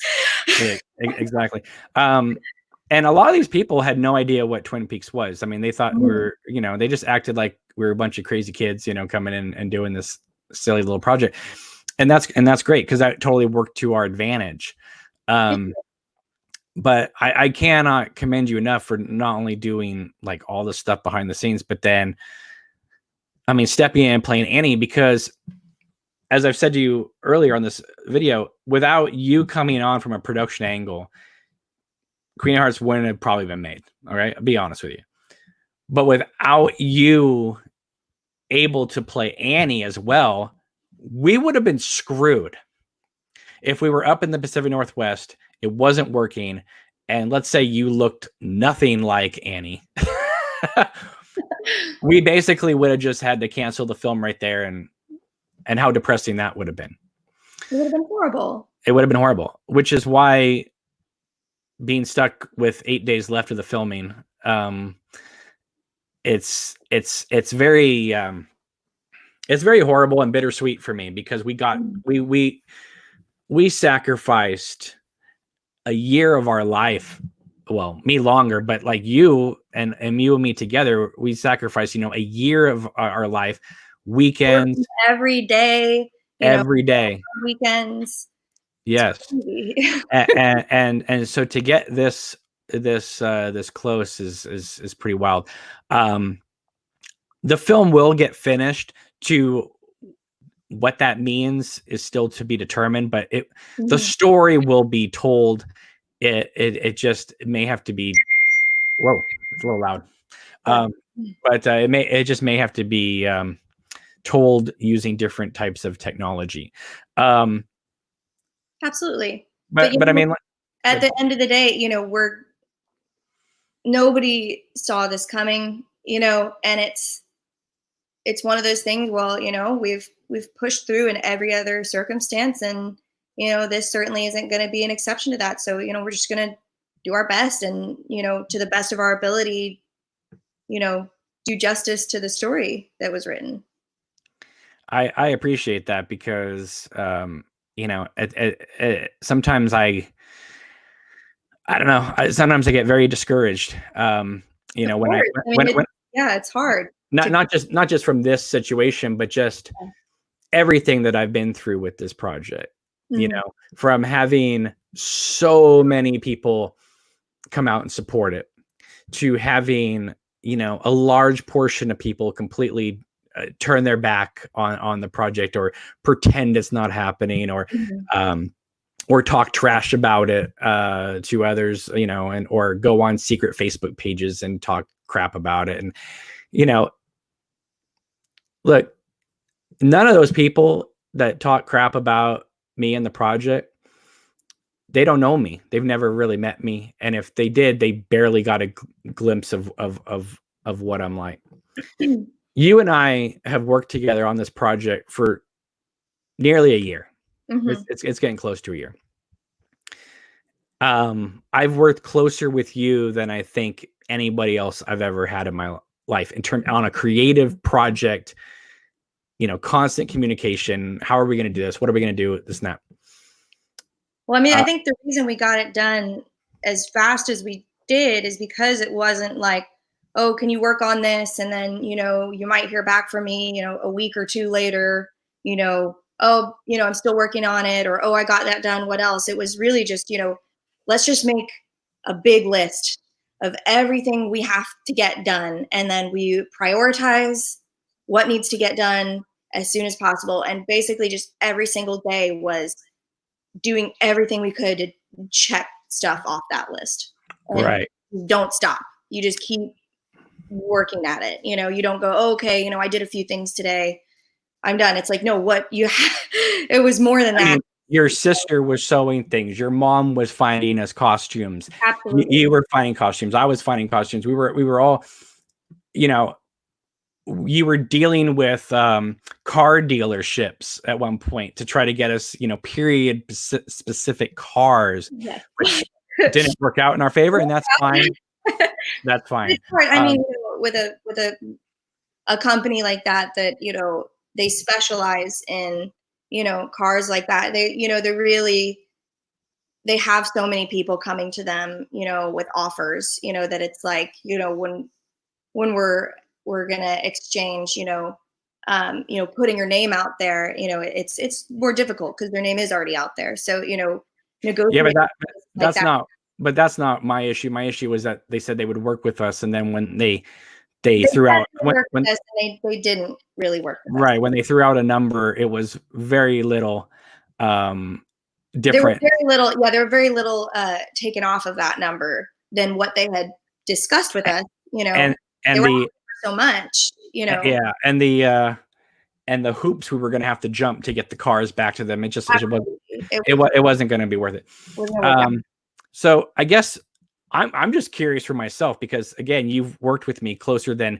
Yeah, exactly. And a lot of these people had no idea what Twin Peaks was. I mean, they thought they just acted like we were a bunch of crazy kids, coming in and doing this silly little project. And that's great because that totally worked to our advantage. But I cannot commend you enough for not only doing like all the stuff behind the scenes, but then, I mean, stepping in and playing Annie, because as I've said to you earlier on this video, without you coming on from a production angle, Queen of Hearts wouldn't have probably been made. All right. I'll be honest with you. But without you able to play Annie as well, we would have been screwed. If we were up in the Pacific Northwest, it wasn't working. And let's say you looked nothing like Annie. We basically would have just had to cancel the film right there. And how depressing that would have been. It would have been horrible. It would have been horrible, which is why being stuck with 8 days left of the filming it's very it's very horrible and bittersweet for me, because we sacrificed a year of our life. Well, me longer, but like you and you and me together, we sacrificed, a year of our life, weekends, every day, every day, weekends. Yes. and so to get this close is pretty wild. The film will get finished. To what that means is still to be determined, but the story will be told. It may have to be, whoa, it's a little loud. But it just may have to be told using different types of technology. Absolutely. But I mean, at the end of the day, nobody saw this coming, and it's one of those things. Well, we've pushed through in every other circumstance, and this certainly isn't going to be an exception to that. So we're just going to do our best, and to the best of our ability, do justice to the story that was written. I appreciate that, because sometimes I don't know. Sometimes I get very discouraged. When it's hard. Not just from this situation, but just everything that I've been through with this project. From having so many people come out and support it, to having a large portion of people completely turn their back on the project, or pretend it's not happening, or talk trash about it to others, or go on secret Facebook pages and talk crap about it. And look, none of those people that talk crap about me and the project, they don't know me. They've never really met me, and if they did, they barely got a glimpse of what I'm like. You and I have worked together on this project for nearly a year. It's getting close to a year. I've worked closer with you than I think anybody else I've ever had in my life on a creative project. Constant communication. How are we going to do this? What are we going to do? This and that. Well, I mean, I think the reason we got it done as fast as we did is because it wasn't like, oh, can you work on this? And then, you might hear back from me, a week or two later, oh, I'm still working on it, or, oh, I got that done. What else? It was really just, let's just make a big list of everything we have to get done. And then we prioritize what needs to get done as soon as possible. And basically just every single day was doing everything we could to check stuff off that list. And right. Don't stop. You just keep working at it. You don't go, oh, okay, I did a few things today, I'm done. It's like, no, what you it was more than that. Your sister was sewing things. Your mom was finding us costumes. Absolutely. You were finding costumes. I was finding costumes. We were all, you were dealing with car dealerships at one point to try to get us, period specific cars, yes. Which didn't work out in our favor, and that's fine. That's fine. I mean, with a company like that, they specialize in, cars like that. They have so many people coming to them, with offers, that it's like, when we're going to exchange, putting your name out there, it's more difficult because their name is already out there. So, negotiate. Yeah, but that's not my issue. My issue was that they said they would work with us, and then when they threw out when they didn't really work with right us. When they threw out a number, it was very little different. There were very little taken off of that number than what they had discussed with us. And they were so much. Yeah, and the hoops we were going to have to jump to get the cars back to them. It wasn't going to be worth it. So I guess I'm just curious for myself, because again, you've worked with me closer than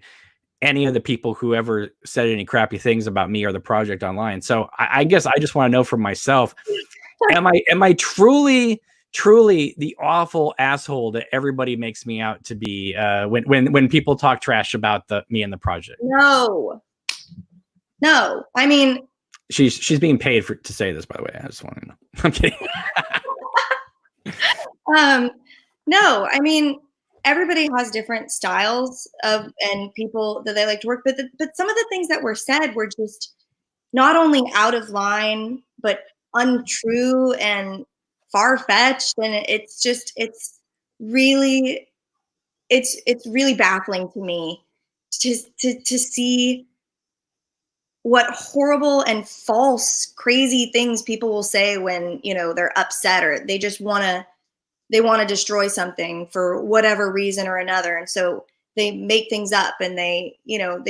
any of the people who ever said any crappy things about me or the project online. So I guess I just want to know for myself, am I truly truly the awful asshole that everybody makes me out to be when people talk trash about me and the project. No, I mean, she's being paid to say this, by the way. I just want to know. I'm kidding. No, I mean, everybody has different styles and people that they like to work with, but some of the things that were said were just not only out of line, but untrue and far-fetched. And it's really baffling to me to see what horrible and false, crazy things people will say when, they're upset or they just want to destroy something for whatever reason or another. And so they make things up and they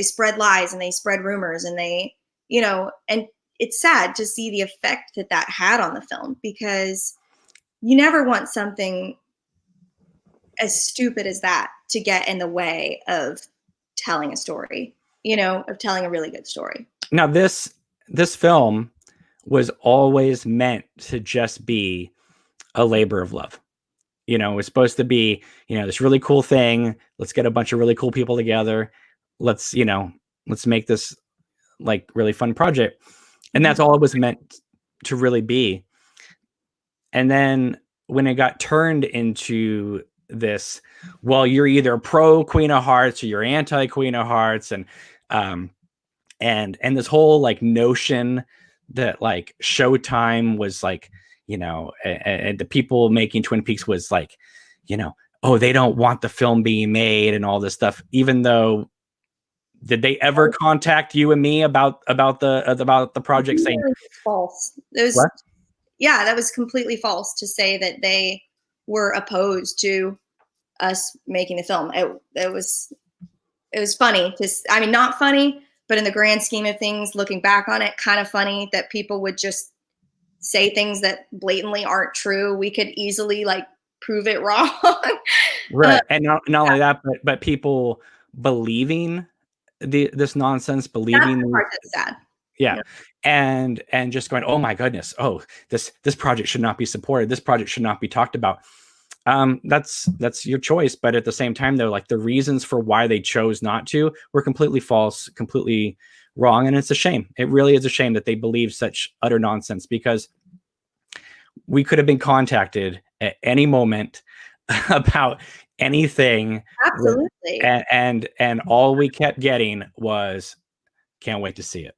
spread lies and they spread rumors and and it's sad to see the effect that had on the film, because you never want something as stupid as that to get in the way of telling a story, of telling a really good story. Now, this film was always meant to just be a labor of love. It was supposed to be, this really cool thing. Let's get a bunch of really cool people together. Let's make this like really fun project. And that's all it was meant to really be. And then when it got turned into this, well, you're either pro Queen of Hearts or you're anti Queen of Hearts. And this whole like notion that like Showtime was like, and the people making Twin Peaks was like, oh, they don't want the film being made and all this stuff. Even though, did they ever contact you and me about the project saying false? That was completely false to say that they were opposed to us making the film. It was funny not funny, but in the grand scheme of things, looking back on it, kind of funny that people would just say things that blatantly aren't true. We could easily like prove it wrong. Right. And not only that, but people believing this nonsense, believing that's the part that's sad. Yeah. And just going, oh my goodness, oh, this project should not be supported. This project should not be talked about. That's your choice. But at the same time, though, like the reasons for why they chose not to were completely false, completely wrong. And it's a shame. It really is a shame that they believe such utter nonsense, because we could have been contacted at any moment about anything. Absolutely. And all we kept getting was, can't wait to see it.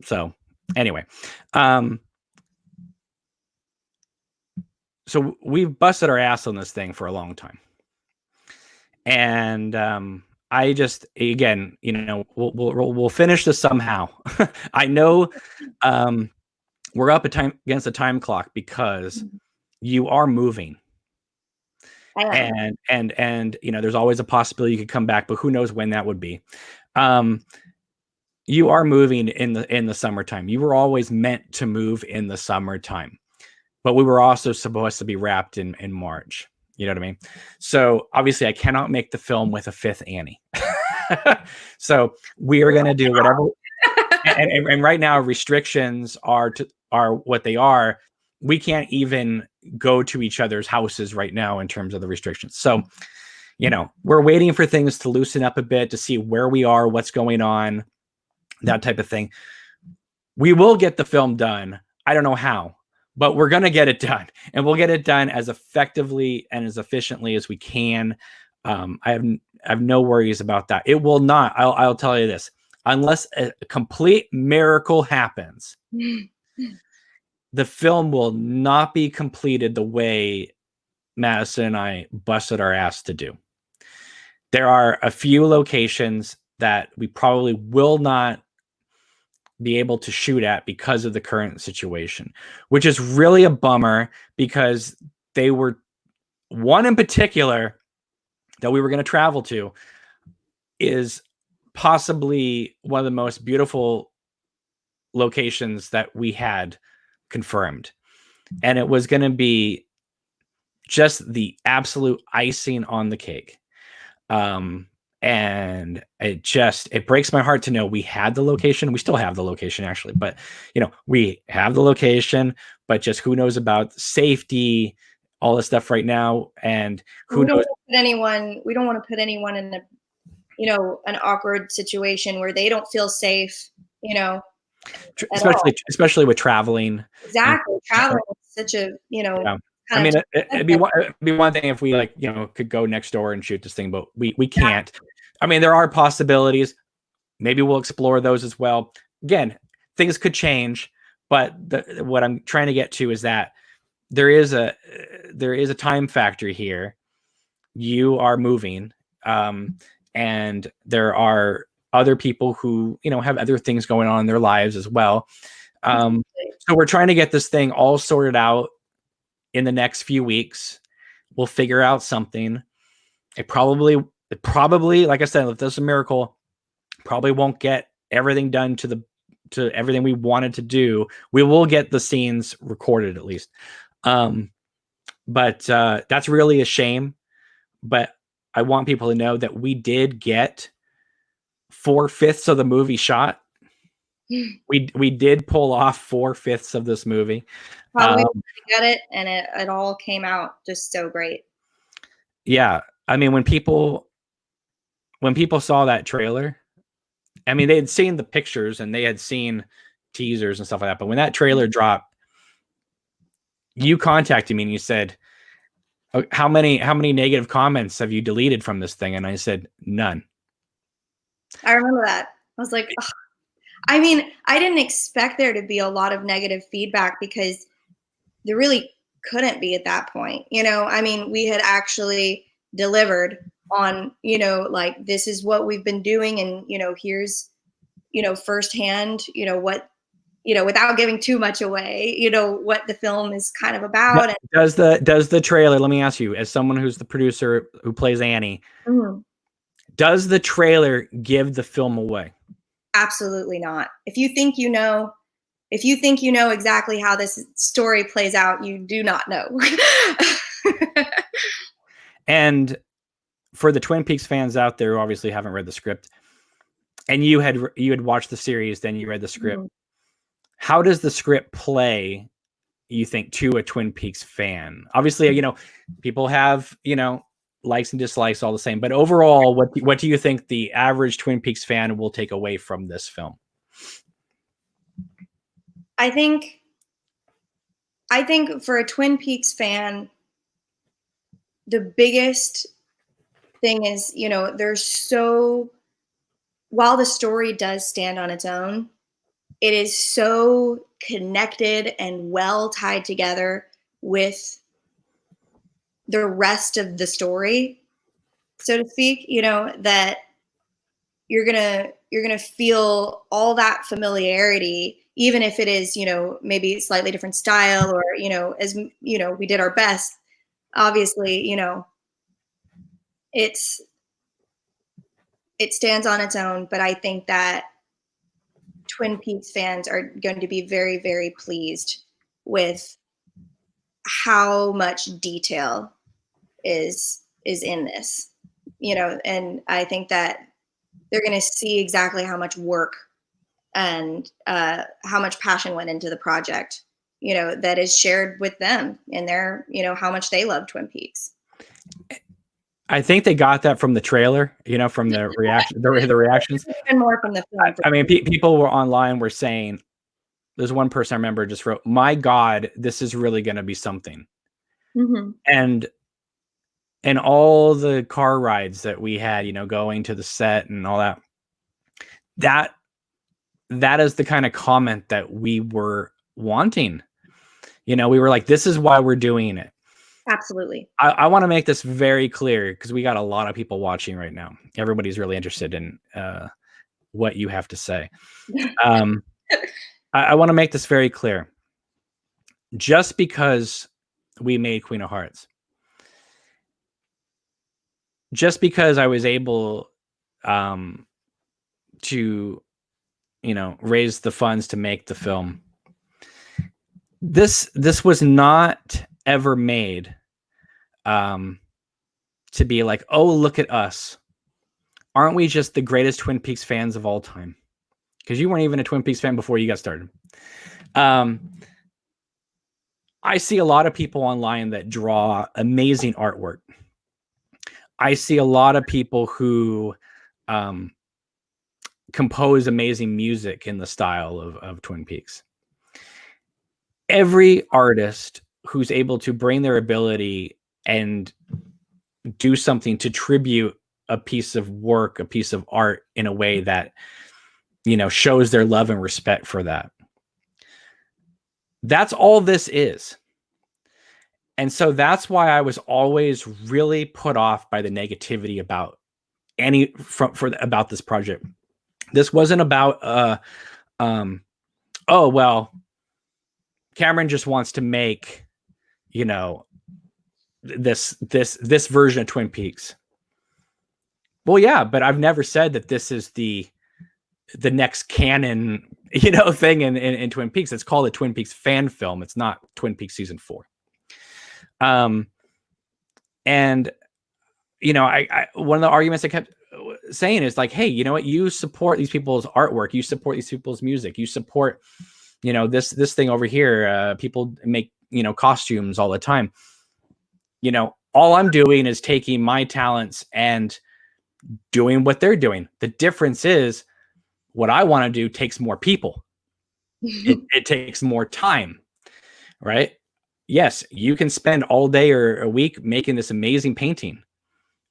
So anyway, so we've busted our ass on this thing for a long time. And I just, again, we'll finish this somehow. I know we're up against a time clock because you are moving. And there's always a possibility you could come back, but who knows when that would be. You are moving in the summertime. You were always meant to move in the summertime, but we were also supposed to be wrapped in March. You know what I mean? So obviously I cannot make the film with a fifth Annie. So we are going to do whatever. And right now restrictions are what they are. We can't even go to each other's houses right now in terms of the restrictions. So, we're waiting for things to loosen up a bit to see where we are, what's going on, that type of thing. We will get the film done. I don't know how, but we're going to get it done, and we'll get it done as effectively and as efficiently as we can. I have no worries about that. It will not, I'll tell you this, unless a complete miracle happens, the film will not be completed the way Madison and I busted our ass to do. There are a few locations that we probably will not be able to shoot at because of the current situation, which is really a bummer, because they were one in particular that we were going to travel to is possibly one of the most beautiful locations that we had confirmed. And it was going to be just the absolute icing on the cake. And it breaks my heart to know we had the location. We still have the location, actually, but we have the location, but just who knows about safety, all this stuff right now. And who knows? We don't want to put anyone in an awkward situation where they don't feel safe, especially with traveling. Exactly. Traveling is such a, yeah. I mean, it'd be one thing if we could go next door and shoot this thing, but we can't. I mean, there are possibilities. Maybe we'll explore those as well. Again, things could change, but what I'm trying to get to is that there is a time factor here. You are moving, and there are other people who have other things going on in their lives as well. So we're trying to get this thing all sorted out in the next few weeks. We'll figure out something. It probably, like I said, if there's a miracle, probably won't get everything done to everything we wanted to do. We will get the scenes recorded at least. But that's really a shame. But I want people to know that we did get 4/5 of the movie shot. We did pull off 4/5 of this movie. Probably got it, and it all came out just so great. Yeah, I mean, when people saw that trailer, I mean, they had seen the pictures and they had seen teasers and stuff like that. But when that trailer dropped, you contacted me and you said, how many negative comments have you deleted from this thing? And I said, none. I remember that. I was like, ugh. I mean, I didn't expect there to be a lot of negative feedback because there really couldn't be at that point. I mean, we had actually delivered on, like, this is what we've been doing. And, here's, firsthand, what, without giving too much away, what the film is kind of about. Does the trailer, let me ask you, as someone who's the producer who plays Annie, does the trailer give the film away? Absolutely not. If you think you know exactly how this story plays out, you do not know. And for the Twin Peaks fans out there who obviously haven't read the script, and you had watched the series, then you read the script. How does the script play, you think, to a Twin Peaks fan? Obviously, people have, likes and dislikes all the same, but overall, what do you think the average Twin Peaks fan will take away from this film? I think for a Twin Peaks fan, the biggest thing is, while the story does stand on its own, it is so connected and well tied together with the rest of the story, so to speak, that you're gonna feel all that familiarity, even if it is, maybe slightly different style, or, as we did our best, obviously, it stands on its own. But I think that Twin Peaks fans are going to be very, very pleased with how much detail is in this, and I think that they're going to see exactly how much work and how much passion went into the project, that is shared with them, and their, how much they love Twin Peaks. I think they got that from the trailer, from the reaction, the reactions. And more from the film. I mean, people were online were saying, there's one person I remember just wrote, "My God, this is really going to be something." And all the car rides that we had, going to the set and all that is the kind of comment that we were wanting. We were like, this is why we're doing it. Absolutely. I want to make this very clear, because we got a lot of people watching right now. Everybody's really interested in what you have to say. I want to make this very clear. Just because we made Queen of Hearts, just because I was able to, raise the funds to make the film, this was not ever made to be like, oh, look at us. aren't we just the greatest Twin Peaks fans of all time? Because you weren't even a Twin Peaks fan before you got started. I see a lot of people online that draw amazing artwork. I see a lot of people who compose amazing music in the style of Twin Peaks. Every artist who's able to bring their ability and do something to tribute a piece of work, a piece of art in a way that, you know, shows their love and respect for that. That's all this is. And so that's why I was always really put off by the negativity about about this project. This wasn't about oh well, Cameron just wants to make, you know, this version of Twin Peaks. Well, yeah, but I've never said that this is the next canon, you know, thing in Twin Peaks. It's called a Twin Peaks fan film. It's not Twin Peaks season 4. And you know, I one of the arguments I kept saying is like, hey, you know what? You support these people's artwork. You support these people's music. You support, you know, this thing over here. People make, you know, costumes all the time. You know, all I'm doing is taking my talents and doing what they're doing. The difference is what I want to do takes more people. It takes more time, right? Yes, you can spend all day or a week making this amazing painting,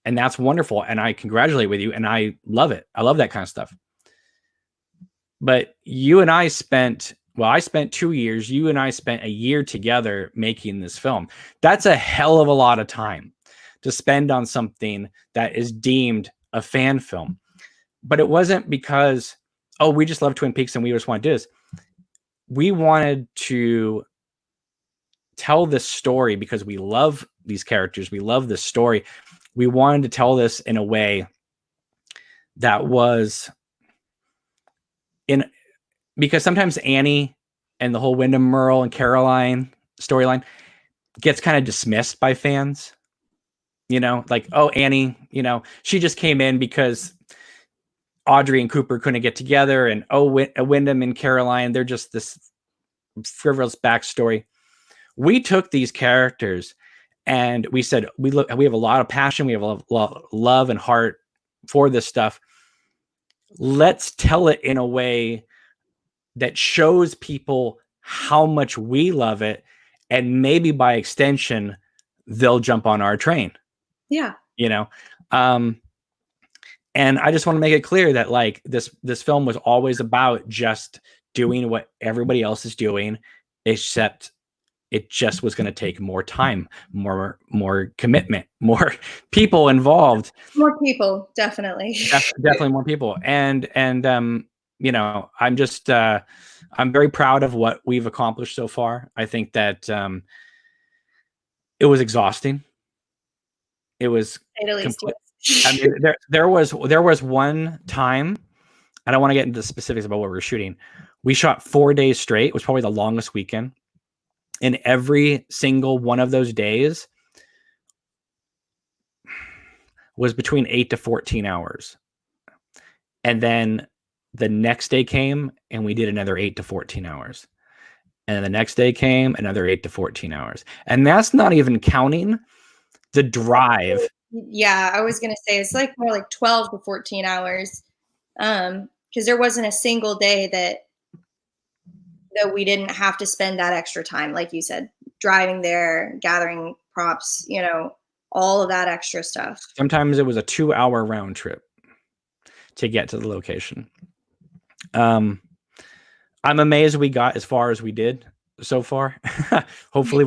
and that's wonderful. And I congratulate with you, and I love it. I love that kind of stuff. But you and I spent 2 years. You and I spent a year together making this film. That's a hell of a lot of time to spend on something that is deemed a fan film. But it wasn't because, oh, we just love Twin Peaks and we just want to do this. We wanted to tell this story because we love these characters. We love this story. We wanted to tell this in a way that was because sometimes Annie and the whole Wyndham Merle and Caroline storyline gets kind of dismissed by fans. You know, like, oh, Annie, you know, she just came in because Audrey and Cooper couldn't get together. And oh, Wyndham and Caroline, they're just this frivolous backstory. We took these characters and we said, we have a lot of passion. We have a lot of love and heart for this stuff. Let's tell it in a way that shows people how much we love it. And maybe by extension, they'll jump on our train. Yeah. You know? And I just want to make it clear that like this film was always about just doing what everybody else is doing, except it just was going to take more time, more commitment, more people involved. More people, definitely. Definitely more people. And you know, I'm just I'm very proud of what we've accomplished so far. I think that it was exhausting. It was I mean, there was one time, I don't want to get into the specifics about what we were shooting. We shot 4 days straight. It was probably the longest weekend. And every single one of those days was between 8 to 14 hours. And then the next day came and we did another 8 to 14 hours. And the next day came another 8 to 14 hours. And that's not even counting the drive. Yeah, I was going to say it's like more like 12 to 14 hours. Because there wasn't a single day that we didn't have to spend that extra time, like you said, driving there, gathering props, you know, all of that extra stuff. Sometimes it was a 2-hour round trip to get to the location. I'm amazed we got as far as we did so far. Hopefully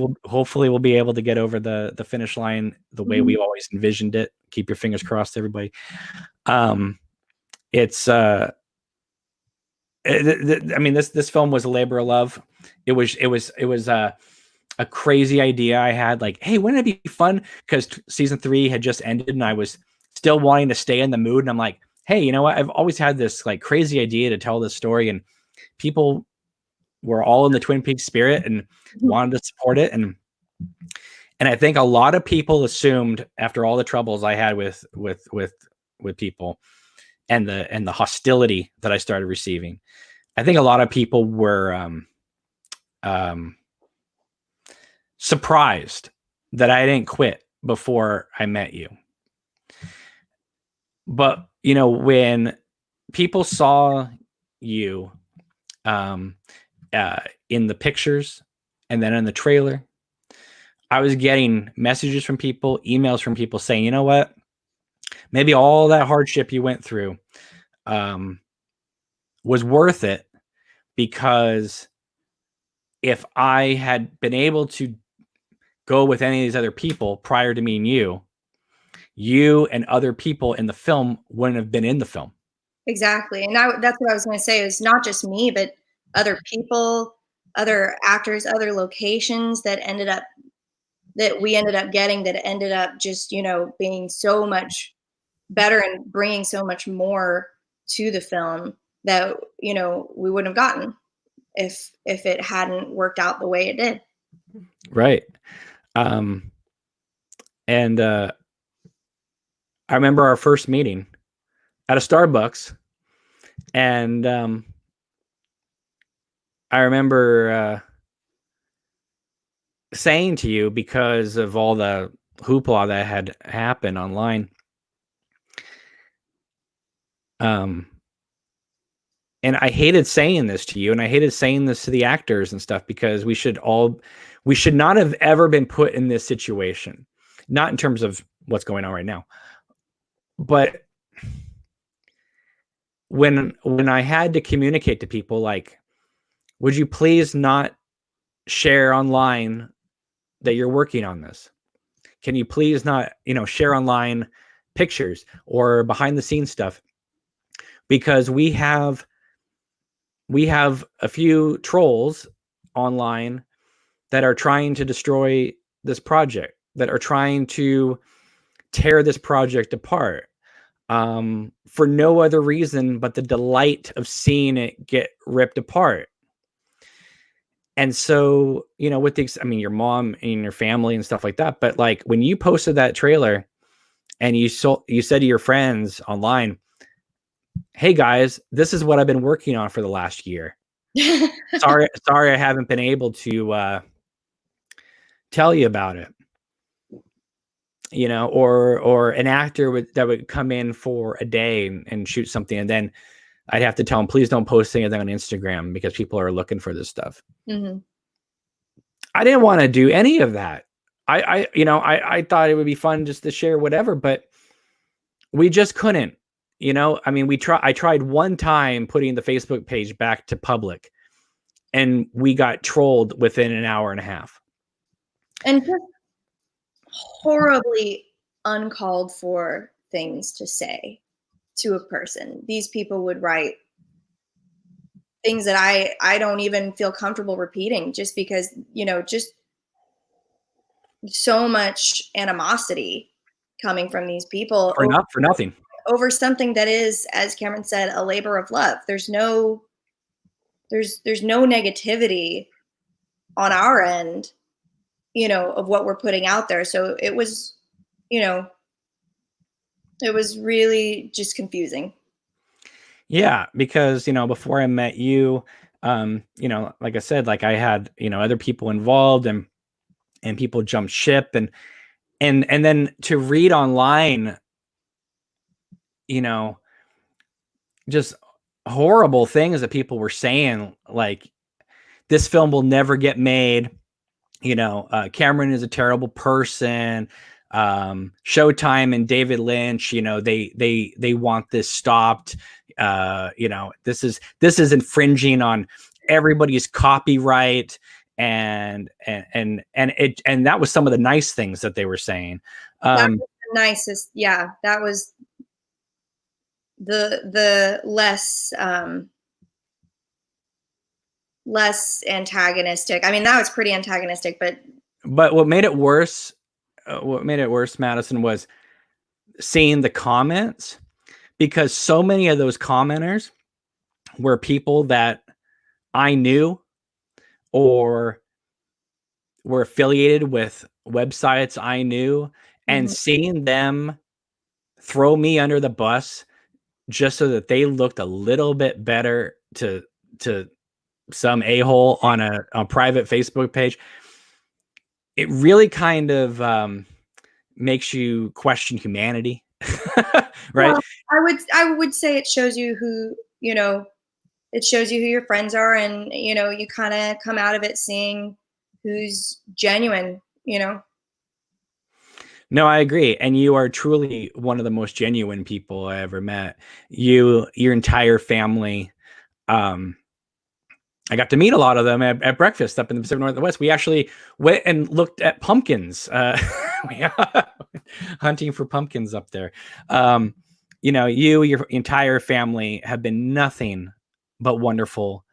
we'll be able to get over the finish line the way we always envisioned it. Keep your fingers crossed, everybody. It's I mean, this film was a labor of love. It was a crazy idea I had. Like, hey, wouldn't it be fun? Because season 3 had just ended, and I was still wanting to stay in the mood. And I'm like, hey, you know what? I've always had this like crazy idea to tell this story, and people were all in the Twin Peaks spirit and wanted to support it. And I think a lot of people assumed after all the troubles I had with people and the hostility that I started receiving. I think a lot of people were surprised that I didn't quit before I met you. But, you know, when people saw you in the pictures and then in the trailer, I was getting messages from people, emails from people saying, you know what, maybe all that hardship you went through was worth it, because if I had been able to go with any of these other people prior to meeting you, you and other people in the film wouldn't have been in the film. Exactly. And that's what I was going to say. It's not just me, but other people, other actors, other locations that we ended up getting, that ended up just, you know, being so much better and bringing so much more to the film that, you know, we wouldn't have gotten if it hadn't worked out the way it did. Right. And I remember our first meeting at a Starbucks, and I remember saying to you, because of all the hoopla that had happened online, and I hated saying this to you, and I hated saying this to the actors and stuff, because we should not have ever been put in this situation. Not in terms of what's going on right now, but when I had to communicate to people, like, would you please not share online that you're working on this? Can you please not, you know, share online pictures or behind the scenes stuff? Because we have a few trolls online that are trying to destroy this project, that are trying to tear this project apart, for no other reason but the delight of seeing it get ripped apart. And so, you know, I mean, your mom and your family and stuff like that. But like, when you posted that trailer and you said to your friends online, hey guys, this is what I've been working on for the last year. sorry I haven't been able to tell you about it. You know, or an actor that would come in for a day and shoot something, and then I'd have to tell them, please don't post anything on Instagram because people are looking for this stuff. Mm-hmm. I didn't want to do any of that. I thought it would be fun just to share whatever, but we just couldn't. You know, I mean, I tried one time putting the Facebook page back to public, and we got trolled within an hour and a half. And just horribly uncalled for things to say to a person. These people would write things that I don't even feel comfortable repeating, just because, you know, just so much animosity coming from these people for nothing, over something that is, as Cameron said, a labor of love. There's no negativity on our end, you know, of what we're putting out there. So it was, you know, it was really just confusing. Yeah, because, you know, before I met you, you know, like I said, like I had, you know, other people involved, and people jumped ship, and then to read online, you know, just horrible things that people were saying, like, this film will never get made. You know, Cameron is a terrible person. Showtime and David Lynch, you know, they want this stopped. You know, this is infringing on everybody's copyright, and that was some of the nice things that they were saying. That was the nicest. Yeah, that was the less antagonistic. I mean, that was pretty antagonistic, but what made it worse, Madison, was seeing the comments, because so many of those commenters were people that I knew or were affiliated with websites I knew, and seeing them throw me under the bus just so that they looked a little bit better to some a-hole on a private Facebook page, it really kind of makes you question humanity. Right? Well, I would say it shows you who, it shows you who your friends are, and you kind of come out of it seeing who's genuine. No, I agree. And you are truly one of the most genuine people I ever met. Your entire family. I got to meet a lot of them at breakfast up in the Pacific Northwest. We actually went and looked at pumpkins. Hunting for pumpkins up there. Your entire family have been nothing but wonderful,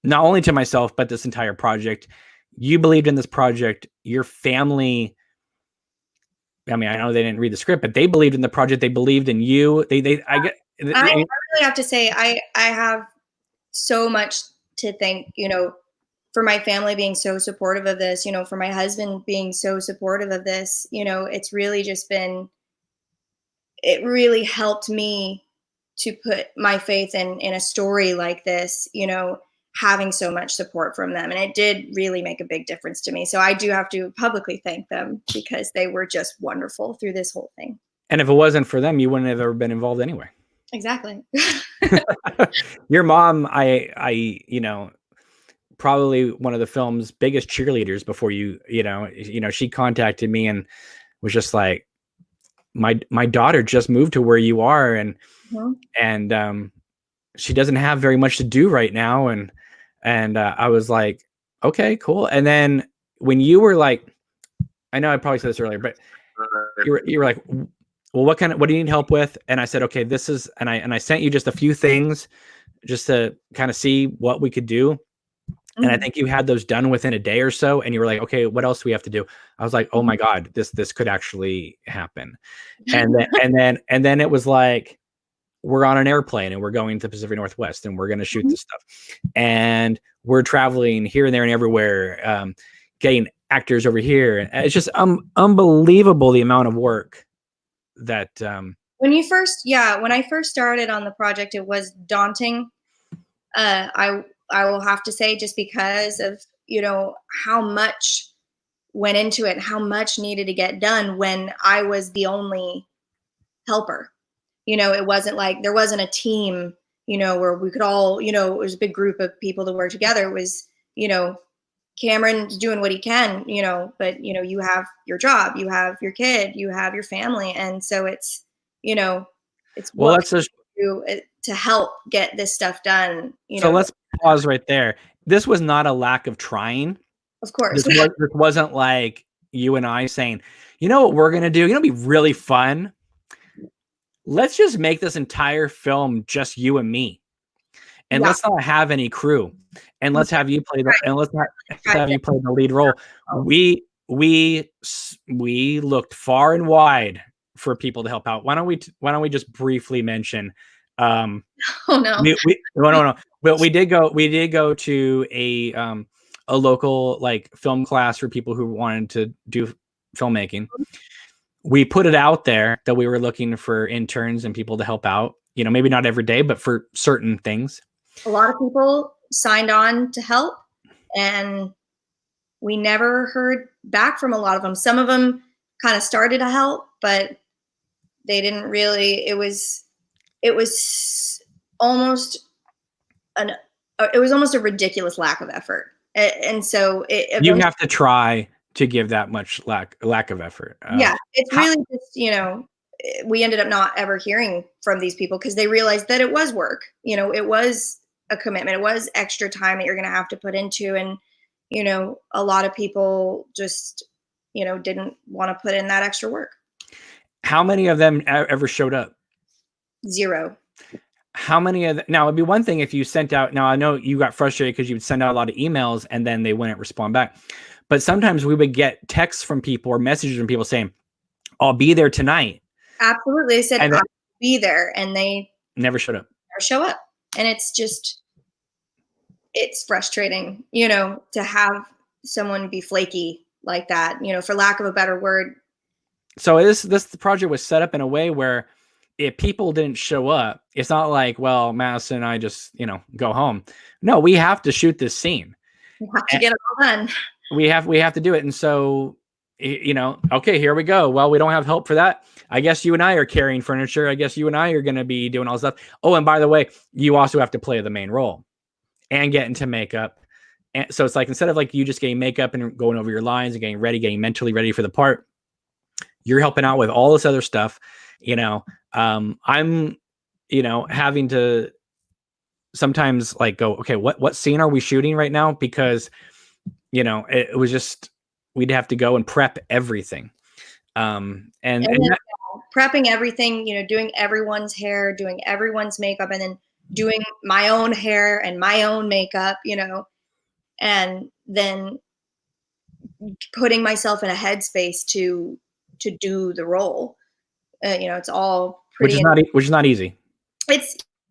not only to myself, but this entire project. You believed in this project. Your family, I mean, I know they didn't read the script, but they believed in the project. They believed in you. I really have to say, I have so much to thank, for my family being so supportive of this, for my husband being so supportive of this. It's really just been, it really helped me to put my faith in a story like this, having so much support from them. And it did really make a big difference to me. So I do have to publicly thank them, because they were just wonderful through this whole thing. And if it wasn't for them, you wouldn't have ever been involved anyway. Exactly. Your mom, probably one of the film's biggest cheerleaders before she contacted me and was just like, my daughter just moved to where you are, and she doesn't have very much to do right now. And I was like, okay, cool. And then when you were like, I know I probably said this earlier, but you were like, well, what do you need help with? And I said, okay, this is, and I sent you just a few things just to kind of see what we could do. And I think you had those done within a day or so. And you were like, okay, what else do we have to do? I was like, oh my God, this could actually happen. And then it was like, we're on an airplane and we're going to the Pacific Northwest and we're going to shoot this stuff. And we're traveling here and there and everywhere, getting actors over here. And it's just unbelievable the amount of work that when I first started on the project, it was daunting. I will have to say, just because of how much went into it, how much needed to get done when I was the only helper. It wasn't like there wasn't a team, where we could all, it was a big group of people to work together. It was, Cameron's doing what he can, but you have your job, you have your kid, you have your family. And so it's, it's well, what let's do to help get this stuff done. So let's pause right there. This was not a lack of trying. Of course. This wasn't like you and I saying, you know what we're going to do? It'd be really fun. Let's just make this entire film just you and me. And let's not have any crew. And let's have you play you play the lead role. We looked far and wide for people to help out. Why don't we just briefly mention oh no. No. But we did go to a local like film class for people who wanted to do filmmaking. We put it out there that we were looking for interns and people to help out, maybe not every day, but for certain things. A lot of people signed on to help, and we never heard back from a lot of them. Some of them kind of started to help, but they didn't really. It was almost a ridiculous lack of effort, and so you have to try to give that much lack of effort. It's really just we ended up not ever hearing from these people because they realized that it was work. It was a commitment. It was extra time that you're going to have to put into, and a lot of people just didn't want to put in that extra work. How many of them ever showed up? 0. How many of now it'd be one thing if you sent out, now I know you got frustrated because you would send out a lot of emails and then they wouldn't respond back, but sometimes we would get texts from people or messages from people saying, I'll be there tonight. Absolutely. They said I'll be there, and they never showed up. And it's frustrating, to have someone be flaky like that, for lack of a better word. So this project was set up in a way where if people didn't show up, it's not like, well, Madison and I just, go home. No, we have to shoot this scene. We have to get it all done. We have to do it. And so, okay, here we go. Well, we don't have help for that. I guess you and I are carrying furniture. I guess you and I are going to be doing all this stuff. Oh, and by the way, you also have to play the main role and get into makeup. And so it's like, instead of like you just getting makeup and going over your lines and getting ready, getting mentally ready for the part, you're helping out with all this other stuff. I'm, having to sometimes like go, okay, what scene are we shooting right now? Because, it was just, we'd have to go and prep everything. And prepping everything, doing everyone's hair, doing everyone's makeup, and then doing my own hair and my own makeup, and then putting myself in a headspace to do the role. It's all pretty, which is not easy.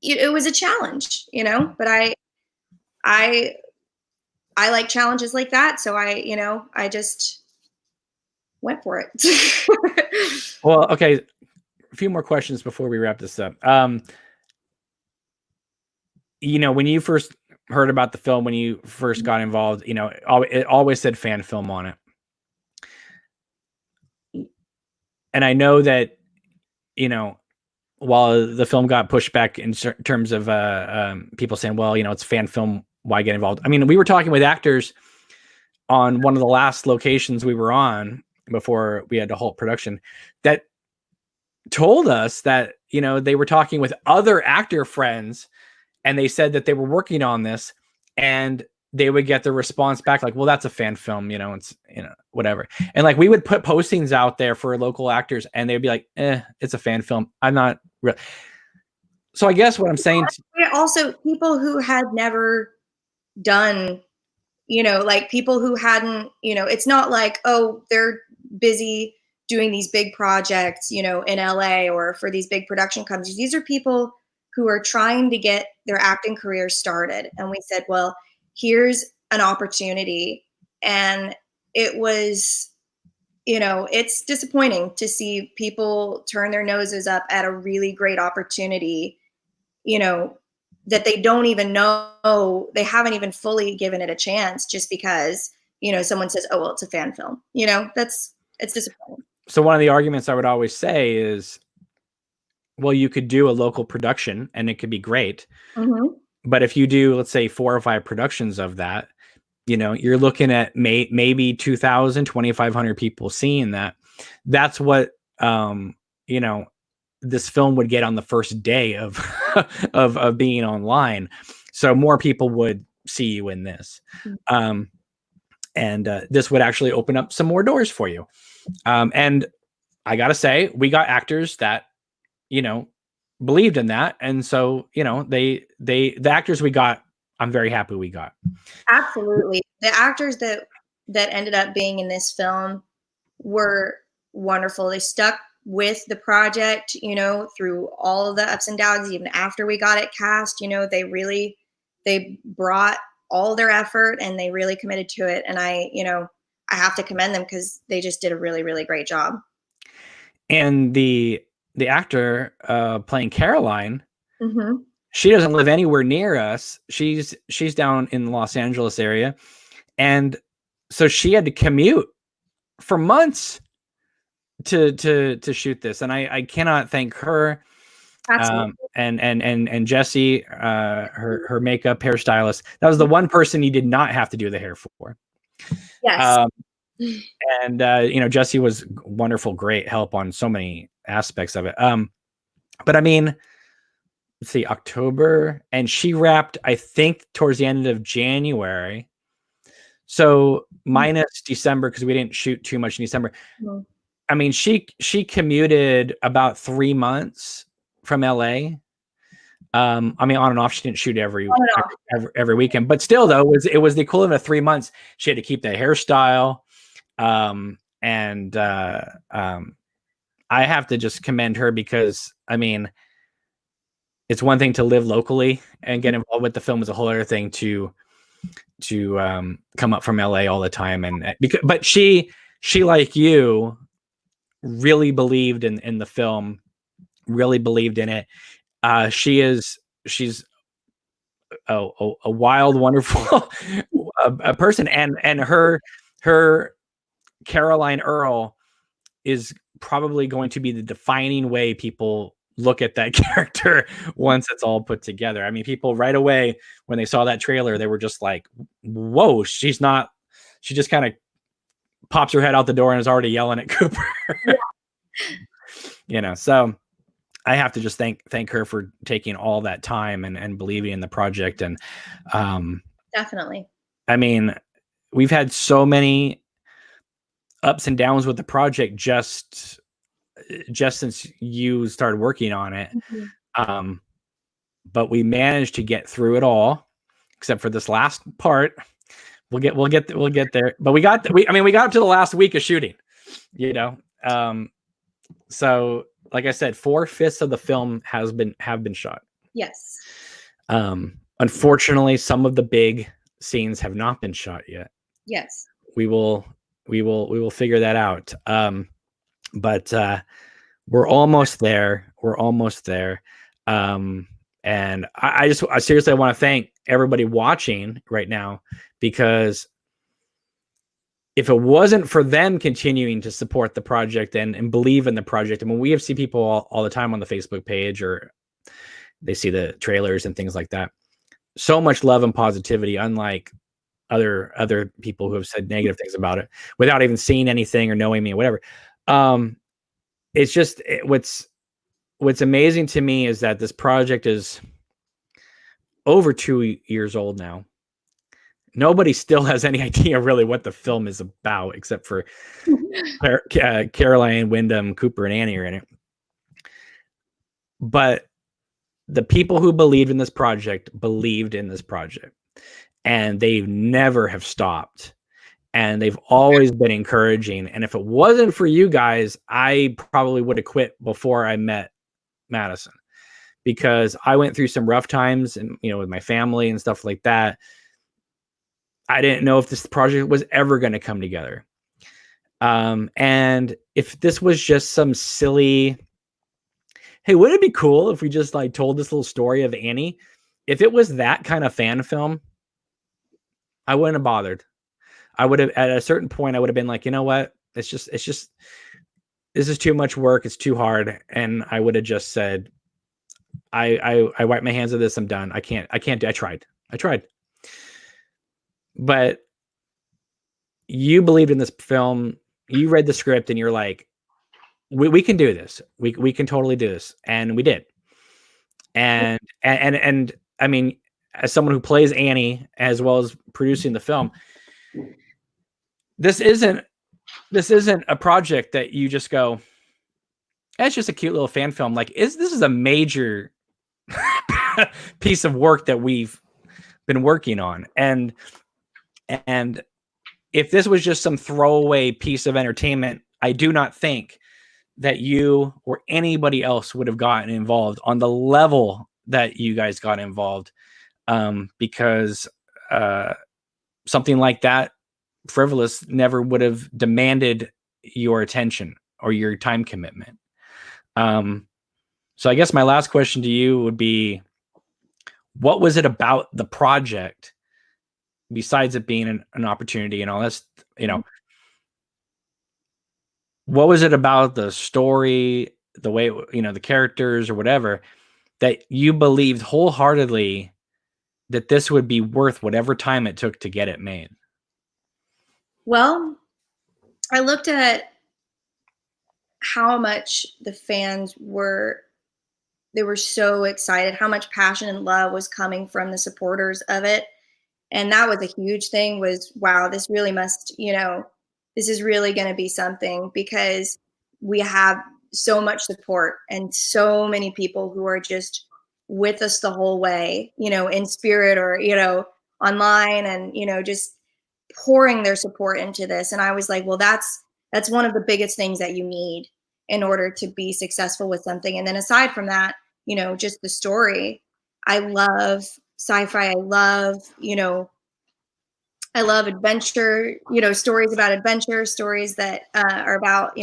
It was a challenge, but I like challenges like that. So I just went for it. Well, okay. A few more questions before we wrap this up. When you first heard about the film, when you first got involved, it always said fan film on it. And I know that, while the film got pushed back in terms of people saying, well, it's fan film, why get involved? I mean, we were talking with actors on one of the last locations we were on before we had to halt production that told us that, they were talking with other actor friends and they said that they were working on this and they would get the response back like, well, that's a fan film, it's, whatever. And like, we would put postings out there for local actors and they'd be like, it's a fan film. I'm not real. So I guess what I'm saying. Also, people who had never done, like people who hadn't, it's not like, oh, they're busy doing these big projects, in LA or for these big production companies. These are people who are trying to get their acting career started. And we said, well, here's an opportunity. And it was, it's disappointing to see people turn their noses up at a really great opportunity, that they don't even know, they haven't even fully given it a chance just because, someone says, oh, well, it's a fan film, it's disappointing. So one of the arguments I would always say is, well, you could do a local production and it could be great. Mm-hmm. But if you do, let's say 4 or 5 productions of that, you're looking at maybe 2,000, 2,500 people seeing that. That's what, this film would get on the first day of, of being online. So more people would see you in this. And this would actually open up some more doors for you. And I got to say, we got actors that, believed in that. And so, the actors we got, I'm very happy we got. Absolutely. The actors that ended up being in this film were wonderful. They stuck with the project, through all of the ups and downs, even after we got it cast, they brought all their effort and they really committed to it. And I have to commend them because they just did a really, really great job. And the actor playing Caroline, mm-hmm. She doesn't live anywhere near us. She's down in the Los Angeles area. And so she had to commute for months to shoot this. And I cannot thank her. And Jessie, her makeup hairstylist. That was the one person you did not have to do the hair for. Yes. And Jessie was wonderful, great help on so many aspects of it. But I mean, let's see, October, and she wrapped, I think, towards the end of January. So minus December, because we didn't shoot too much in December. Mm-hmm. I mean, she commuted about 3 months from LA. I mean, on and off, she didn't shoot every weekend, but still, though, it was the equivalent of 3 months. She had to keep the hairstyle, and I have to just commend her because, I mean, it's one thing to live locally and get involved with the film is a whole other thing to come up from LA all the time. But she like you really believed in the film really believed in it. She's a wild, wonderful a person, and her Caroline Earl is probably going to be the defining way people look at that character once it's all put together. I mean, people right away when they saw that trailer, they were just like, whoa, she just kind of pops her head out the door and is already yelling at Cooper. So I have to just thank her for taking all that time and believing in the project. And definitely. I mean, we've had so many ups and downs with the project just since you started working on it. Mm-hmm. But we managed to get through it all, except for this last part. We'll get there. But we got up to the last week of shooting, so like I said, 4/5 of the film have been shot. Yes. Unfortunately, some of the big scenes have not been shot yet. Yes. We will figure that out. But we're almost there. And I seriously want to thank everybody watching right now, because if it wasn't for them continuing to support the project and believe in the project, I mean, we have seen people all the time on the Facebook page, or they see the trailers and things like that. So much love and positivity, unlike other people who have said negative things about it without even seeing anything or knowing me or whatever. It's just what's amazing to me is that this project is over 2 years old now. Nobody still has any idea really what the film is about, except for Caroline, Wyndham, Cooper, and Annie are in it. But the people who believed in this project, and they never have stopped. And they've always been encouraging. And if it wasn't for you guys, I probably would have quit before I met Madison, because I went through some rough times and, with my family and stuff like that. I didn't know if this project was ever going to come together. And if this was just some silly, hey, wouldn't it be cool if we just like told this little story of Annie? If it was that kind of fan film, I wouldn't have bothered. I would have, at a certain point, I would have been like, you know what? It's just, this is too much work. It's too hard. And I would have just said, I wipe my hands of this. I'm done. I can't do, I tried. But you believed in this film. You read the script and you're like, we can do this. We can totally do this. And we did. And I mean, as someone who plays Annie as well as producing the film, this isn't a project that you just go, it's just a cute little fan film. Like, this is a major piece of work that we've been working on. And if this was just some throwaway piece of entertainment, I do not think that you or anybody else would have gotten involved on the level that you guys got involved, because something like that, frivolous, never would have demanded your attention or your time commitment. So I guess my last question to you would be, what was it about the project, besides it being an opportunity and all this, what was it about the story, the way, the characters or whatever, that you believed wholeheartedly that this would be worth whatever time it took to get it made? Well, I looked at how much the fans were so excited, how much passion and love was coming from the supporters of it. And that was a huge thing, was, wow, this really must, this is really going to be something, because we have so much support and so many people who are just with us the whole way, in spirit or, online, and, just pouring their support into this. And I was like, well, that's one of the biggest things that you need in order to be successful with something. And then aside from that, just the story. I love sci-fi. I love adventure, stories about adventure, stories that are about,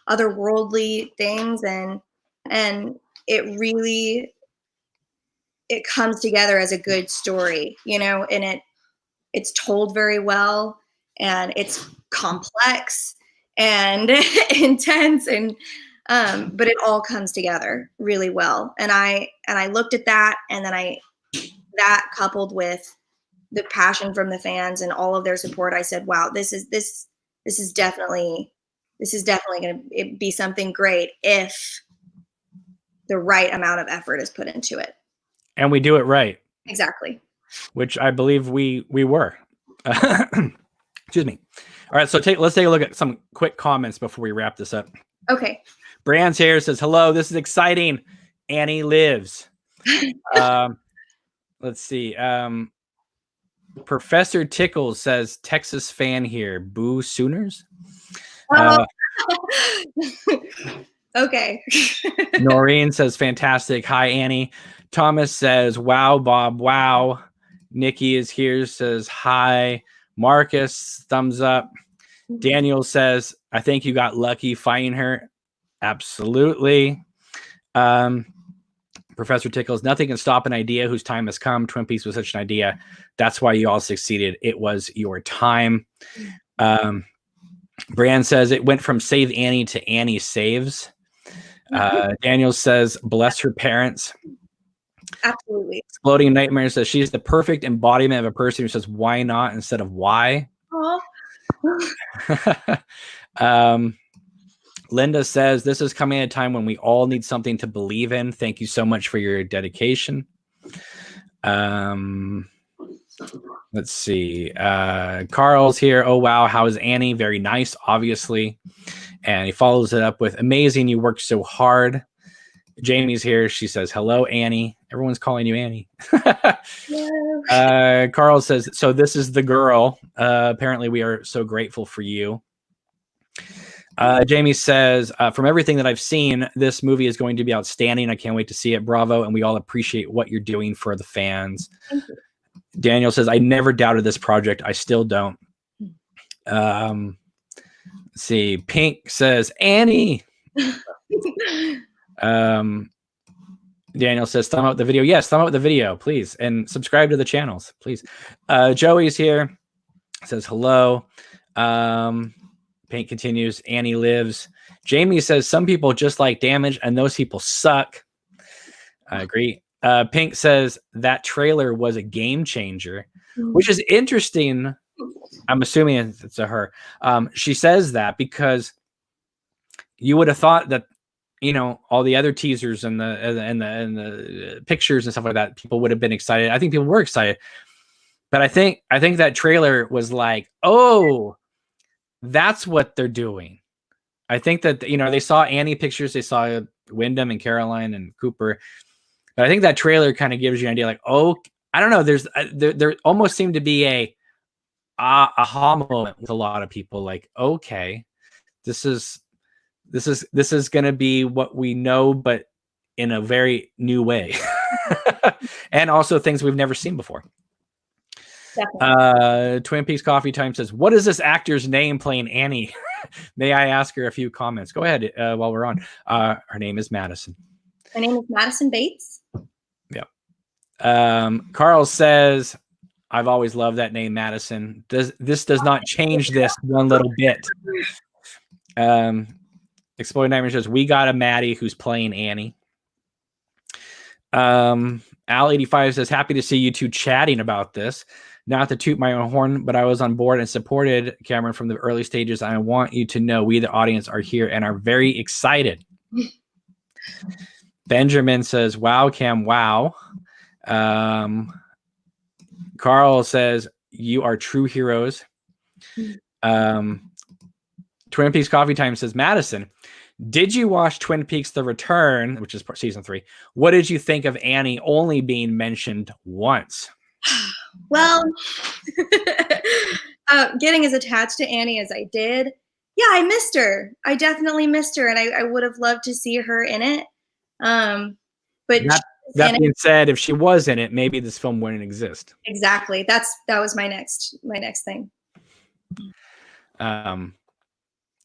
otherworldly things. And and it comes together as a good story, and it's told very well, and it's complex and intense, and but it all comes together really well. And I looked at that, and then that coupled with the passion from the fans and all of their support, I said, wow, this is definitely going to be something great if the right amount of effort is put into it. And we do it right. Exactly. Which I believe we were. Excuse me. All right, so let's take a look at some quick comments before we wrap this up. Okay. Brand's here says, hello, this is exciting. Annie lives. Let's see. Professor Tickles says, Texas fan here. Boo Sooners. Okay. Noreen says, fantastic. Hi, Annie. Thomas says, wow, Bob. Wow. Nikki is here, says, hi. Marcus, thumbs up. Daniel says, I think you got lucky finding her. Absolutely. Professor Tickles, nothing can stop an idea whose time has come. Twin Peaks was such an idea. That's why you all succeeded. It was your time. Brand says it went from Save Annie to Annie Saves. Daniel says, bless her parents. Absolutely. Exploding Nightmare says she's the perfect embodiment of a person who says why not instead of why. Linda says this is coming at a time when we all need something to believe in. Thank you so much for your dedication. Let's see. Carl's here. Oh wow, how is Annie? Very nice, obviously. And he follows it up with amazing. You worked so hard. Jamie's here. She says, hello, Annie. Everyone's calling you Annie. Carl says, so this is the girl. Apparently we are so grateful for you. Jamie says, from everything that I've seen, this movie is going to be outstanding. I can't wait to see it. Bravo. And we all appreciate what you're doing for the fans. Daniel says, I never doubted this project. I still don't. Let's see. Pink says, Annie. Daniel says, thumb up the video. Yes, thumb up the video, please. And subscribe to the channels, please. Joey's here. Says, hello. Pink continues, Annie lives. Jamie says, some people just like Damage, and those people suck. I agree. Pink says, that trailer was a game changer, which is interesting. I'm assuming it's a her. She says that because you would have thought that, all the other teasers and the pictures and stuff like that, people would have been excited. I think people were excited. But I think that trailer was like, oh, that's what they're doing. I think that, they saw Annie pictures, they saw Wyndham and Caroline and Cooper. But I think that trailer kind of gives you an idea like, oh, I don't know. There almost seemed to be a aha moment with a lot of people like, okay, this is going to be what we know, but in a very new way. And also things we've never seen before. Twin Peaks Coffee Time says, what is this actor's name playing Annie? May I ask her a few comments? Go ahead while we're on. Her name is Madison. My name is Madison Bates. Yeah. Carl says, I've always loved that name, Madison. This does not change this one little bit. Exploding Nightmare says, we got a Maddie who's playing Annie. Al85 says, happy to see you two chatting about this. Not to toot my own horn, but I was on board and supported Cameron from the early stages. I want you to know we, the audience, are here and are very excited. Benjamin says, wow, Cam, wow. Carl says, you are true heroes. Twin Peaks Coffee Time says, Madison, did you watch Twin Peaks The Return, which is season 3? What did you think of Annie only being mentioned once? Well, getting as attached to Annie as I did, yeah, I missed her. I definitely missed her, and I would have loved to see her in it. But that being said, if she was in it, maybe this film wouldn't exist. Exactly. That was my next thing.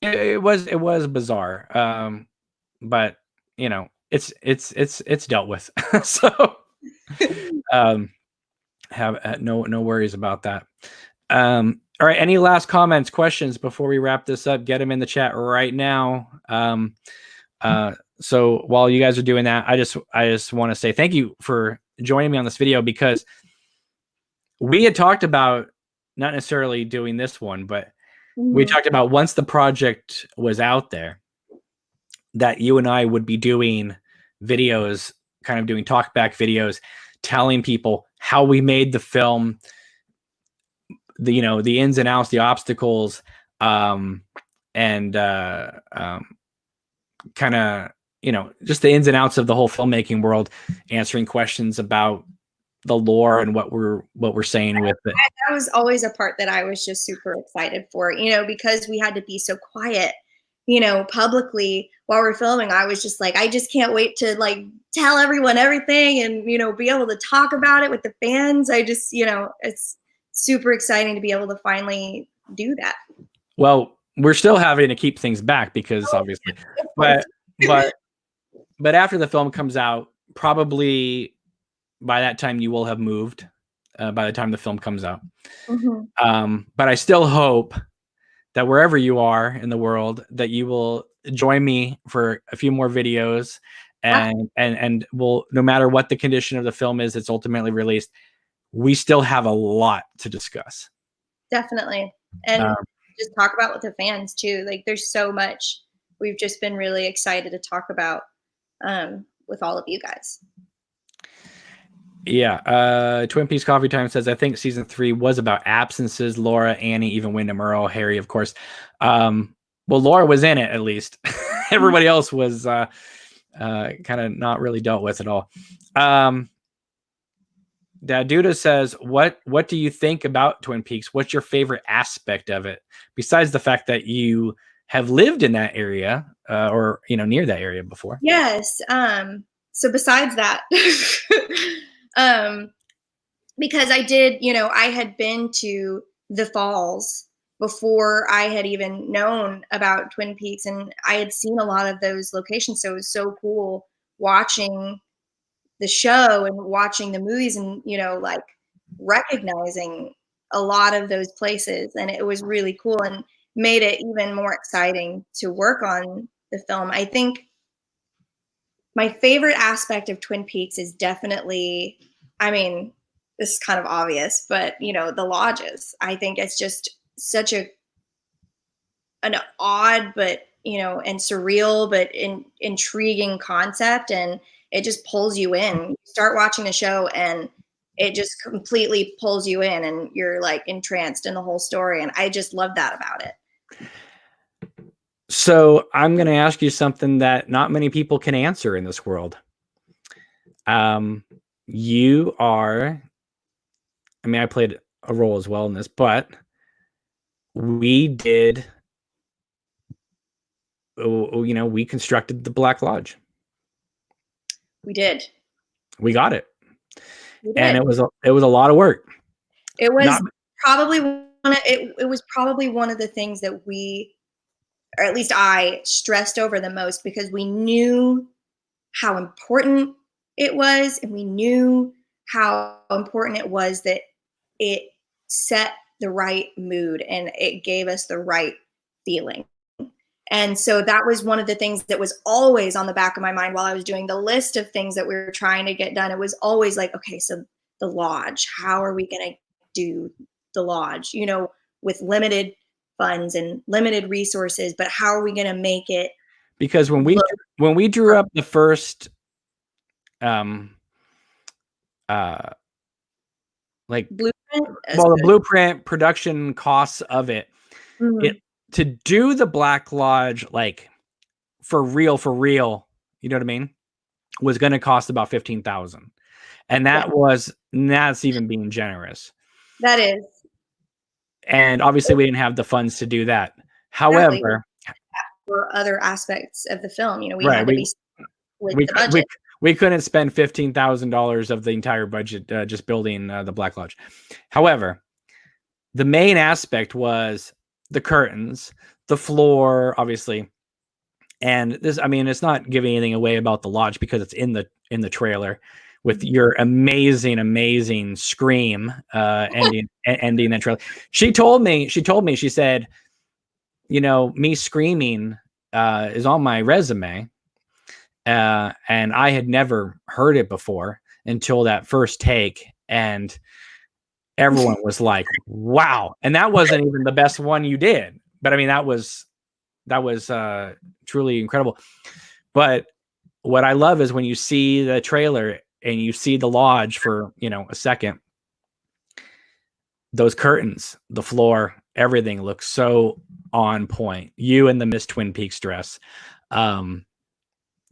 It was bizarre. But it's dealt with. So have no worries about that. All right, any last comments, questions before we wrap this up? Get them in the chat right now. So while you guys are doing that, I just want to say thank you for joining me on this video, because we had talked about not necessarily doing this one, but we talked about once the project was out there, that you and I would be doing videos, kind of doing talkback videos, telling people how we made the film, the ins and outs, the obstacles, and kind of just the ins and outs of the whole filmmaking world, answering questions about the lore and what we're saying with it. That was always a part that I was just super excited for, because we had to be so quiet, publicly while we're filming. I was just like, I just can't wait to like tell everyone everything and, be able to talk about it with the fans. I just, it's super exciting to be able to finally do that. Well, we're still having to keep things back because obviously, but after the film comes out, probably by that time you will have moved, by the time the film comes out. But I still hope that wherever you are in the world, that you will join me for a few more videos, and we'll, no matter what the condition of the film is that's ultimately released, we still have a lot to discuss. Definitely. And just talk about with the fans too. Like there's so much we've just been really excited to talk about with all of you guys. Yeah. Twin Peaks Coffee Time says, I think season 3 was about absences. Laura, Annie, even Wyndham Earl, Harry, of course. Well, Laura was in it, at least. Everybody else was kind of not really dealt with at all. Daduda says, what do you think about Twin Peaks? What's your favorite aspect of it, besides the fact that you have lived in that area, or near that area before? Yes. So besides that, because I did, I had been to the falls before I had even known about Twin Peaks, and I had seen a lot of those locations. So it was so cool watching the show and watching the movies and, like recognizing a lot of those places. And it was really cool and made it even more exciting to work on the film. I think my favorite aspect of Twin Peaks is definitely, this is kind of obvious, but the lodges. I think it's just such an odd, but and surreal, but intriguing concept, and it just pulls you in. You start watching the show, and it just completely pulls you in, and you're like entranced in the whole story. And I just love that about it. So I'm going to ask you something that not many people can answer in this world. You are, I played a role as well in this, but we did, we constructed the Black Lodge. We did. We got it. And it was a lot of work. It was probably one of the things that we, or at least I, stressed over the most, because we knew how important it was, and we knew how important it was that it set the right mood and it gave us the right feeling. And so that was one of the things that was always on the back of my mind while I was doing the list of things that we were trying to get done. It was always like, okay, so the lodge, how are we going to do the lodge, with limited funds and limited resources, but how are we going to make it? Because when we drew up the first blueprint, the blueprint, production costs of it, to do the Black Lodge, like for real, you know what I mean, was going to cost about $15,000, and that's even being generous. That is. And obviously we didn't have the funds to do that. However, for other aspects of the film, we had to be with the budget. We couldn't spend $15,000 of the entire budget just building the Black Lodge. However, the main aspect was the curtains, the floor, obviously, And this, I mean, it's not giving anything away about the lodge because it's in the trailer with your amazing scream ending that trailer. She told me, she said, you know, me screaming is on my resume. And I had never heard it before until that first take. And everyone was like, wow. And that wasn't even the best one you did. But I mean, that was truly incredible. But what I love is when you see the trailer and you see the lodge for, you know, a second, those curtains, the floor, everything looks so on point. You in the Miss Twin Peaks dress. Again,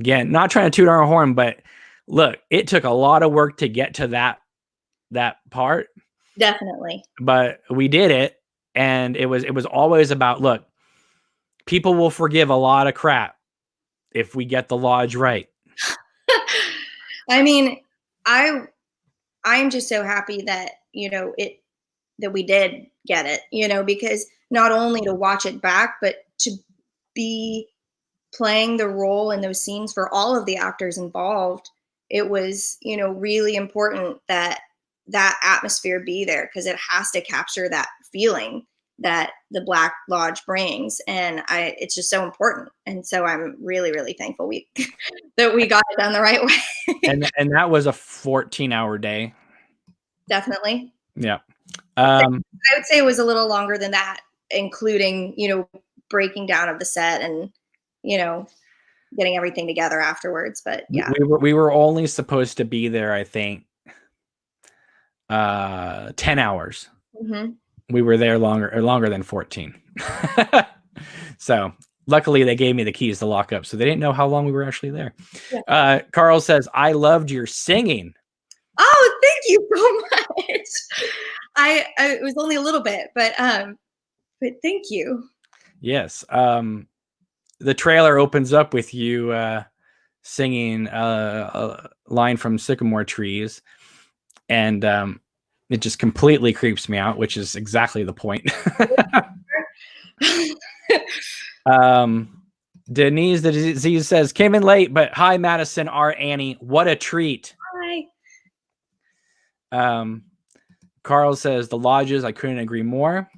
not trying to toot our horn, but look, it took a lot of work to get to that part. Definitely. But we did it. And it was always about, look, people will forgive a lot of crap if we get the lodge right. I mean, I'm just so happy that, you know, that we did get it, you know, because not only to watch it back, but to be playing the role in those scenes for all of the actors involved, it was, you know, really important that that atmosphere be there, because it has to capture that feeling that the Black Lodge brings. And it's just so important. And so I'm really, really thankful that we got it done the right way. and that was a 14-hour day. Definitely. Yeah. I would say it was a little longer than that, including, you know, breaking down of the set and, you know, getting everything together afterwards. But yeah, we were only supposed to be there, I think, 10 hours. Mm-hmm. We were there longer than 14. So luckily they gave me the keys to lock up, so they didn't know how long we were actually there. Yeah. Carl says, I loved your singing. Oh, thank you so much. I it was only a little bit, but thank you. Yes. The trailer opens up with you singing a line from Sycamore Trees, and it just completely creeps me out, which is exactly the point. Denise the Disease says, came in late, but hi, Madison, R. Annie. What a treat. Hi. Carl says, the lodges, I couldn't agree more.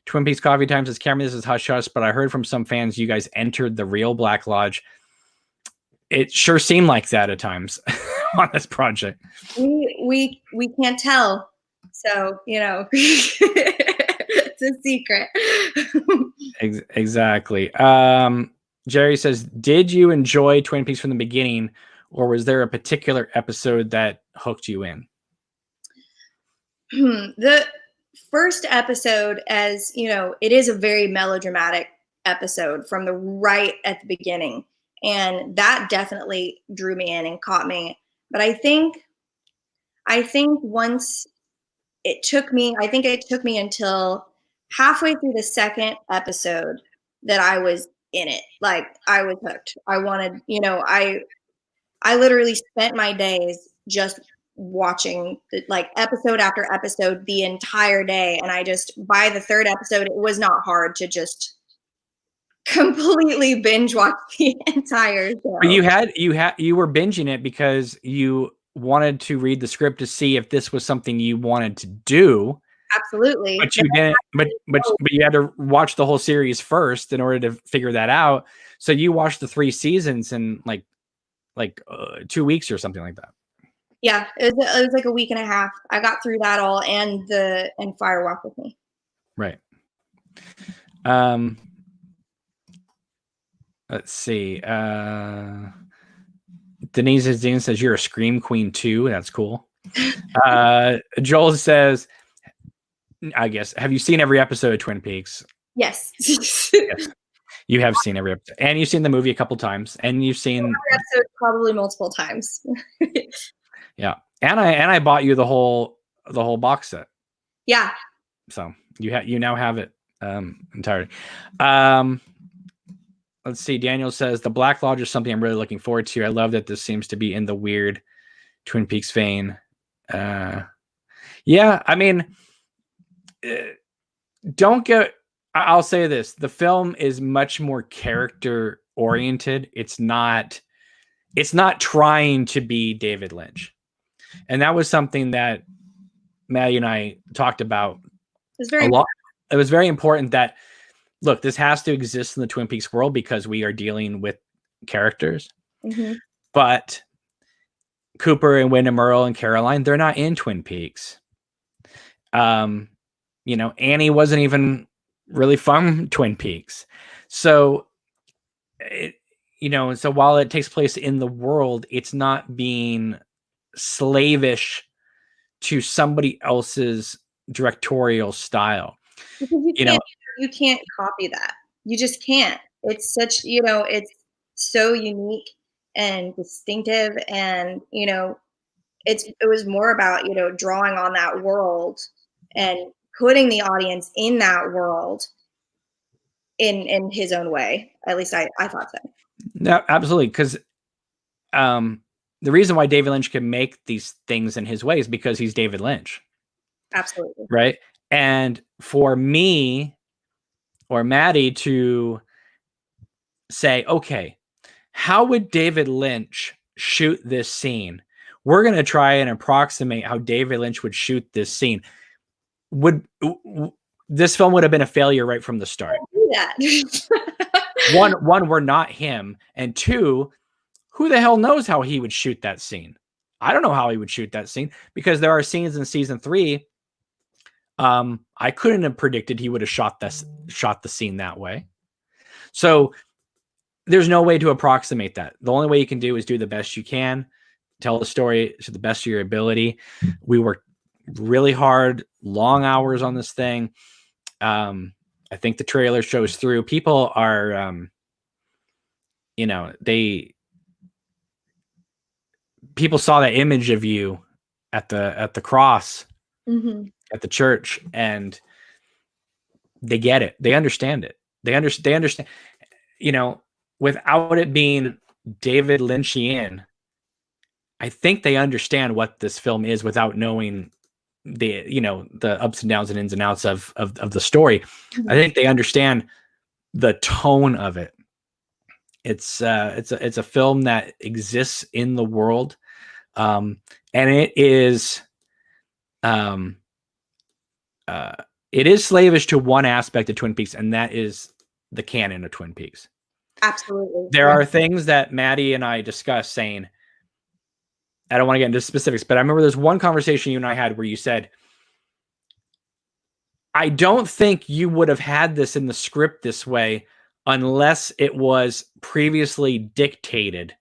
Twin Peaks Coffee Time says, Cameron, this is hush hush, but I heard from some fans you guys entered the real Black Lodge. It sure seemed like that at times on this project. We can't tell. So, you know, it's a secret. Exactly. Jerry says, did you enjoy Twin Peaks from the beginning, or was there a particular episode that hooked you in? The first episode, as you know, it is a very melodramatic episode from the right at the beginning. And that definitely drew me in and caught me. But I think once it took me until halfway through the second episode that I was in it. Like, I was hooked. I wanted, you know, I literally spent my days just watching like episode after episode the entire day. And by the third episode, it was not hard to just completely binge watch the entire show. But you were binging it because you wanted to read the script to see if this was something you wanted to do. Absolutely. But you didn't. But you had to watch the whole series first in order to figure that out. So you watched the 3 seasons in like 2 weeks or something like that. Yeah, it was like a week and a half. I got through that all and Fire Walk with Me. Right. Let's see. Denise Dean says you're a scream queen too. That's cool. Joel says, I guess, have you seen every episode of Twin Peaks? Yes. Yes. You have seen every episode, and you've seen the movie a couple times, and you've seen every episode probably multiple times. Yeah, and I bought you the whole box set. Yeah. So you now have it entirely. Let's see. Daniel says the Black Lodge is something I'm really looking forward to. I love that this seems to be in the weird Twin Peaks vein. Yeah, I mean, I'll say this: the film is much more character oriented. It's not trying to be David Lynch. And that was something that Maddie and I talked about a lot. It was very important that, look, this has to exist in the Twin Peaks world because we are dealing with characters. Mm-hmm. But Cooper and Wyndham Earl and Caroline, they're not in Twin Peaks. You know, Annie wasn't even really from Twin Peaks. So, so while it takes place in the world, it's not being slavish to somebody else's directorial style. Because you can't copy that. You just can't. It's such, it's so unique and distinctive, and it was more about drawing on that world and putting the audience in that world in his own way. At least I thought so. No, absolutely, because the reason why David Lynch can make these things in his way is because he's David Lynch. Absolutely. Right. And for me or Maddie to say, okay, how would David Lynch shoot this scene? We're going to try and approximate how David Lynch would shoot this scene. This film would have been a failure right from the start. One, we're not him. And two, who the hell knows how he would shoot that scene? I don't know how he would shoot that scene, because there are scenes in season 3. I couldn't have predicted he would have shot the scene that way. So there's no way to approximate that. The only way you can do is do the best you can, tell the story to the best of your ability. We worked really hard, long hours on this thing. I think the trailer shows through. People are, people saw that image of you at the cross, mm-hmm. at the church, and they get it. They understand it. They understand, without it being David Lynchian, I think they understand what this film is without knowing the ups and downs and ins and outs of the story. Mm-hmm. I think they understand the tone of it. It's a film that exists in the world. And it is slavish to one aspect of Twin Peaks, and that is the canon of Twin Peaks. Absolutely. There are things that Maddie and I discussed saying, I don't want to get into specifics, but I remember there's one conversation you and I had where you said, I don't think you would have had this in the script this way unless it was previously dictated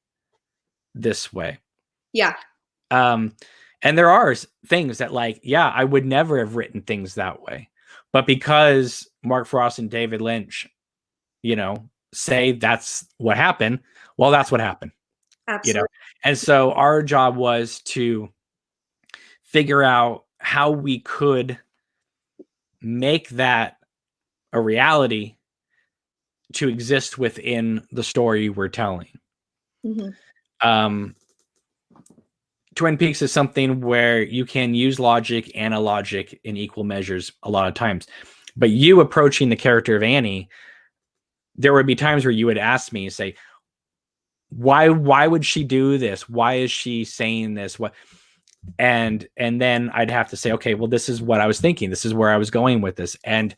this way. Yeah. And there are things that, I would never have written things that way. But because Mark Frost and David Lynch, say that's what happened, well, that's what happened. Absolutely. And so our job was to figure out how we could make that a reality to exist within the story we're telling. Mm-hmm. Twin Peaks is something where you can use logic and illogic in equal measures a lot of times. But you approaching the character of Annie, there would be times where you would ask me, say, why would she do this? Why is she saying this? What? And then I'd have to say, okay, well, this is what I was thinking. This is where I was going with this. And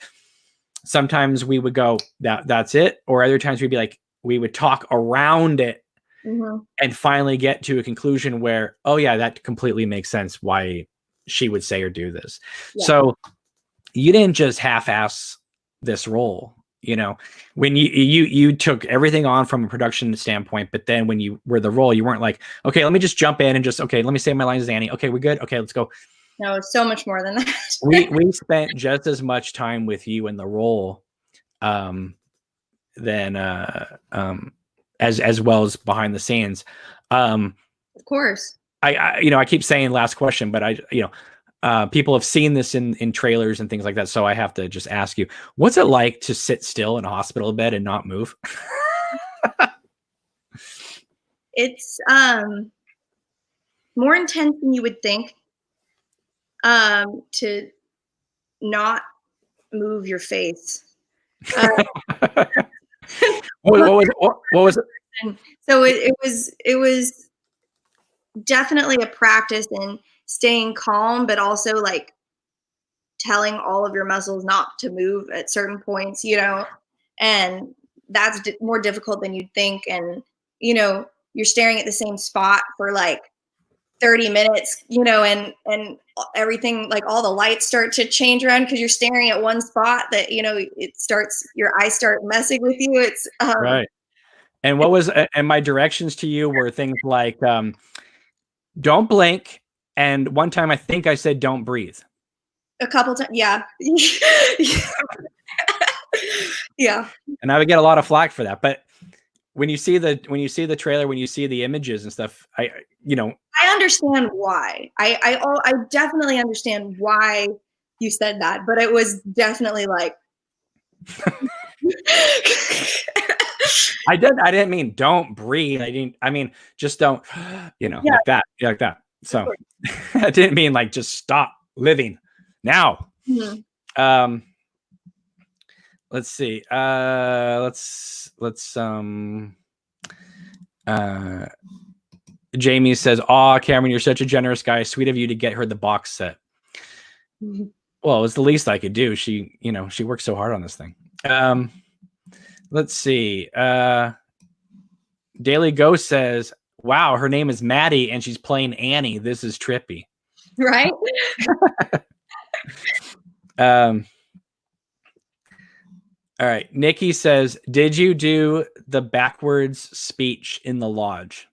sometimes we would go, that's it. Or other times we'd be like, we would talk around it. Mm-hmm. And finally get to a conclusion where, oh yeah, that completely makes sense why she would say or do this. Yeah. So you didn't just half-ass this role, when you took everything on from a production standpoint, but then when you were the role, you weren't like, okay, let me just jump in and let me say my lines as Annie. Okay, we're good. Okay, let's go. No, it's so much more than that. we spent just as much time with you in the role, than as well as behind the scenes. Of course. I keep saying last question, but people have seen this in trailers and things like that. So I have to just ask you, what's it like to sit still in a hospital bed and not move? It's more intense than you would think, to not move your face. What was it? And so it was definitely a practice in staying calm, but also like telling all of your muscles not to move at certain points, and that's more difficult than you'd think. And, you're staring at the same spot for like 30 minutes, and everything, like all the lights start to change around because you're staring at one spot that, your eyes start messing with you. It's Right. And and my directions to you were things like, don't blink. And one time I think I said, don't breathe. A couple times. Yeah. Yeah. And I would get a lot of flack for that. But when you see the trailer, when you see the images and stuff, I understand why. I definitely understand why you said that, but it was definitely like I didn't mean don't breathe. I mean just don't, like that. So I didn't mean like just stop living now. Mm-hmm. Let's see. Jamie says, "Aw, Cameron, you're such a generous guy. Sweet of you to get her the box set." Mm-hmm. Well, it was the least I could do. She worked so hard on this thing. Let's see. Daily Ghost says, "Wow, her name is Maddie and she's playing Annie. This is trippy." Right? All right. Nikki says, "Did you do the backwards speech in the lodge?"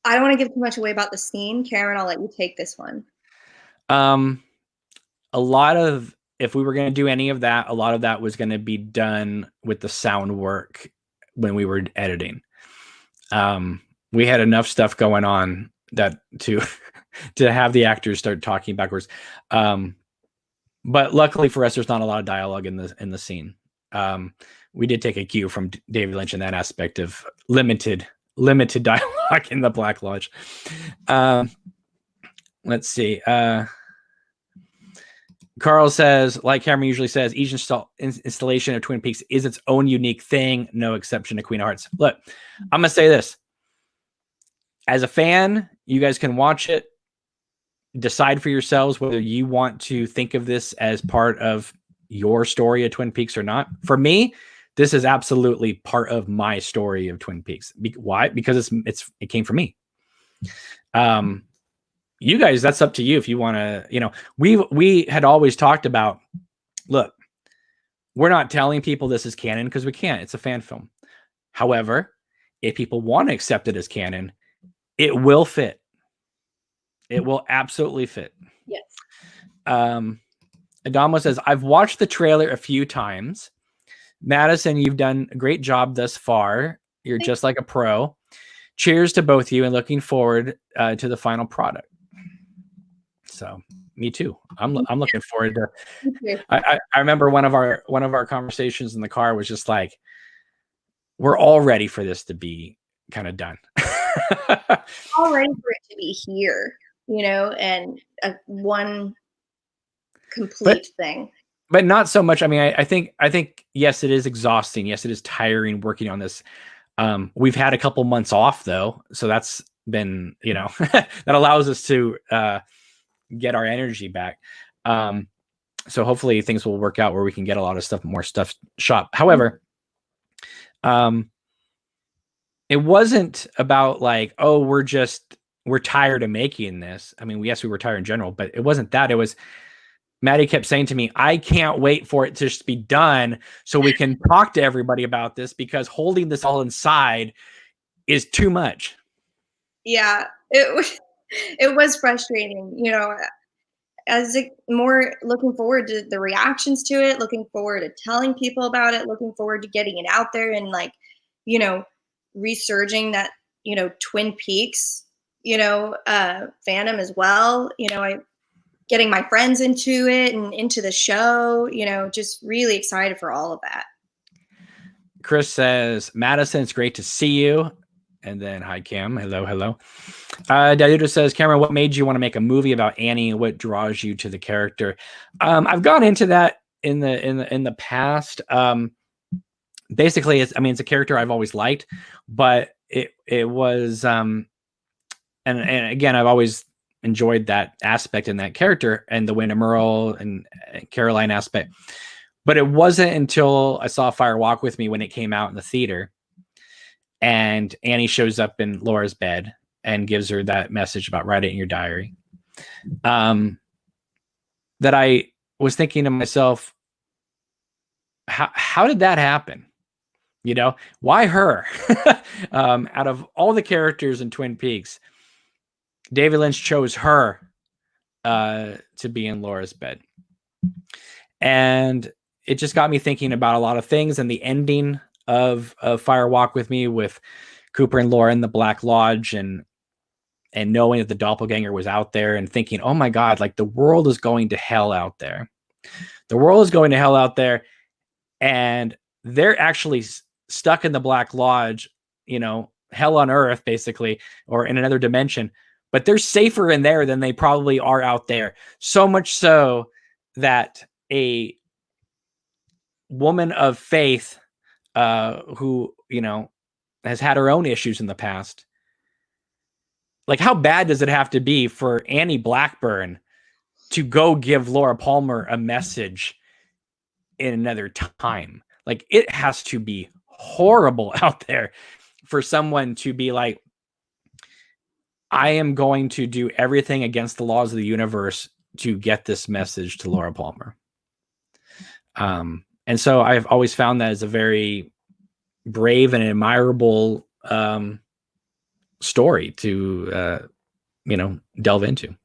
I don't want to give too much away about the scene. Cameron, I'll let you take this one. A lot of, if we were going to do any of that, a lot of that was going to be done with the sound work when we were editing. We had enough stuff going on that to have the actors start talking backwards. But luckily for us, there's not a lot of dialogue in the scene. We did take a cue from David Lynch in that aspect of limited dialogue in the Black Lodge. Let's see. Carl says, like Cameron usually says, each installation of Twin Peaks is its own unique thing, no exception to Queen of Hearts. Look, I'm going to say this. As a fan, you guys can watch it, decide for yourselves whether you want to think of this as part of your story of Twin Peaks or not. For me, this is absolutely part of my story of Twin Peaks. Why? Because it came from me. You guys, that's up to you. If you want to, we had always talked about, look, we're not telling people this is canon because we can't. It's a fan film. However, if people want to accept it as canon, it will fit. It will absolutely fit. Yes. Adamo says, "I've watched the trailer a few times. Madison, you've done a great job thus far. You're just like a pro. Cheers to both of you and looking forward to the final product." So me too. I'm looking forward to. I remember one of our conversations in the car was just like, we're all ready for this to be kind of done. All ready for it to be here, and one complete thing. But not so much. I mean, I think yes, it is exhausting. Yes, it is tiring working on this. We've had a couple months off though, so that's been that allows us to get our energy back. So hopefully things will work out where we can get a lot of more stuff shot. However, it wasn't about like, oh, we're tired of making this. I mean, yes, we were tired in general, but it wasn't that. It was, Maddie kept saying to me, I can't wait for it to just be done so we can talk to everybody about this, because holding this all inside is too much. Yeah, it was frustrating, as more looking forward to the reactions to it, looking forward to telling people about it, looking forward to getting it out there and resurging that, Twin Peaks, fandom as well. Getting my friends into it and into the show, just really excited for all of that. Chris says, Madison, it's great to see you. And then, hi, Cam. Hello. Daluda says, Cameron, what made you want to make a movie about Annie? What draws you to the character? I've gone into that in the past. Basically, it's a character I've always liked, but it was and again, I've always enjoyed that aspect in that character and the Wyndham Earl and Caroline aspect. But it wasn't until I saw Fire Walk With Me when it came out in the theater, and Annie shows up in Laura's bed and gives her that message about write it in your diary. That I was thinking to myself, how did that happen? You know, why her? Out of all the characters in Twin Peaks, David Lynch chose her to be in Laura's bed. And it just got me thinking about a lot of things, and the ending of Fire Walk With Me with Cooper and Laura in the Black Lodge, and knowing that the doppelganger was out there, and thinking, oh my God, like the world is going to hell out there. The world is going to hell out there. And they're actually stuck in the Black Lodge, you know, hell on earth, basically, or in another dimension. But they're safer in there than they probably are out there. So much so that a woman of faith who, you know, has had her own issues in the past. Like, how bad does it have to be for Annie Blackburn to go give Laura Palmer a message in another time? Like, it has to be horrible out there for someone to be like, I am going to do everything against the laws of the universe to get this message to Laura Palmer. And so I've always found that as a very brave and admirable story to, you know, delve into.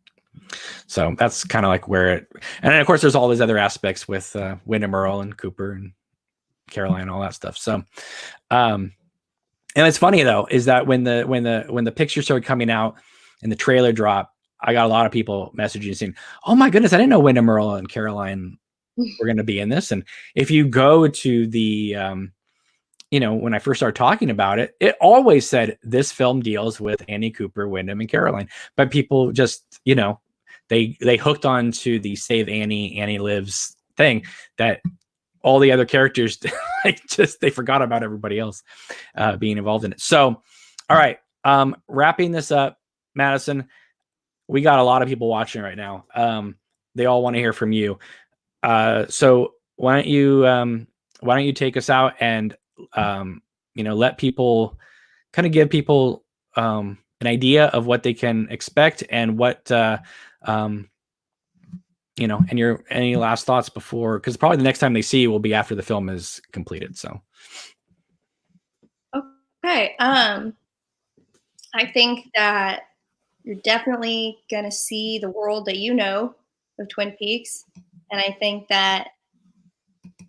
So that's kind of like where it, and then of course there's all these other aspects with Wyndham Earl and Cooper and Caroline, all that stuff. So, and it's funny though, is that when the picture started coming out and the trailer dropped, I got a lot of people messaging saying, "Oh my goodness, I didn't know Wyndham Earl and Caroline were going to be in this." And if you go to the, you know, when I first started talking about it, it always said this film deals with Annie, Cooper, Wyndham, and Caroline. But people just, you know, they hooked on to the Save Annie, Annie Lives thing, that all the other characters, like, just, they forgot about everybody else being involved in it. So, all right, wrapping this up, Madison, we got a lot of people watching right now. They all want to hear from you. So why don't you take us out and, you know, let people kind of give people an idea of what they can expect and what, you know, and any last thoughts before, because probably the next time they see you will be after the film is completed. So. Okay. I think that you're definitely going to see the world that you know of Twin Peaks. And I think that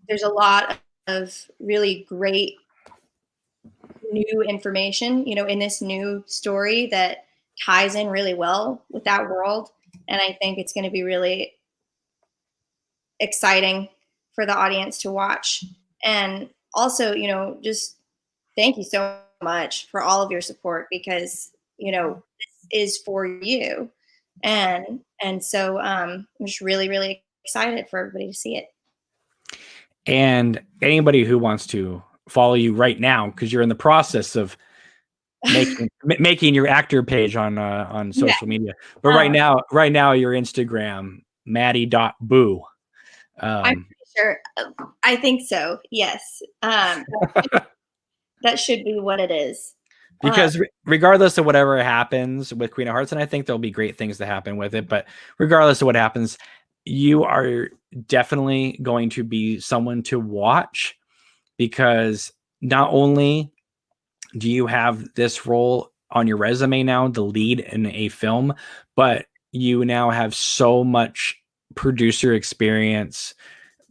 there's a lot of really great new information, you know, in this new story that ties in really well with that world. And I think it's going to be really exciting for the audience to watch. And also, you know, just thank you so much for all of your support, because, you know, this is for you. And so I'm just really, really excited for everybody to see it. And anybody who wants to follow you right now, because you're in the process of making your actor page on social media. But right now your Instagram, Maddie.boo. I'm pretty sure. I think so. Yes. That should be what it is. Because regardless of whatever happens with Queen of Hearts, and I think there'll be great things to happen with it, but regardless of what happens, you are definitely going to be someone to watch, because not only do you have this role on your resume now, the lead in a film, but you now have so much producer experience,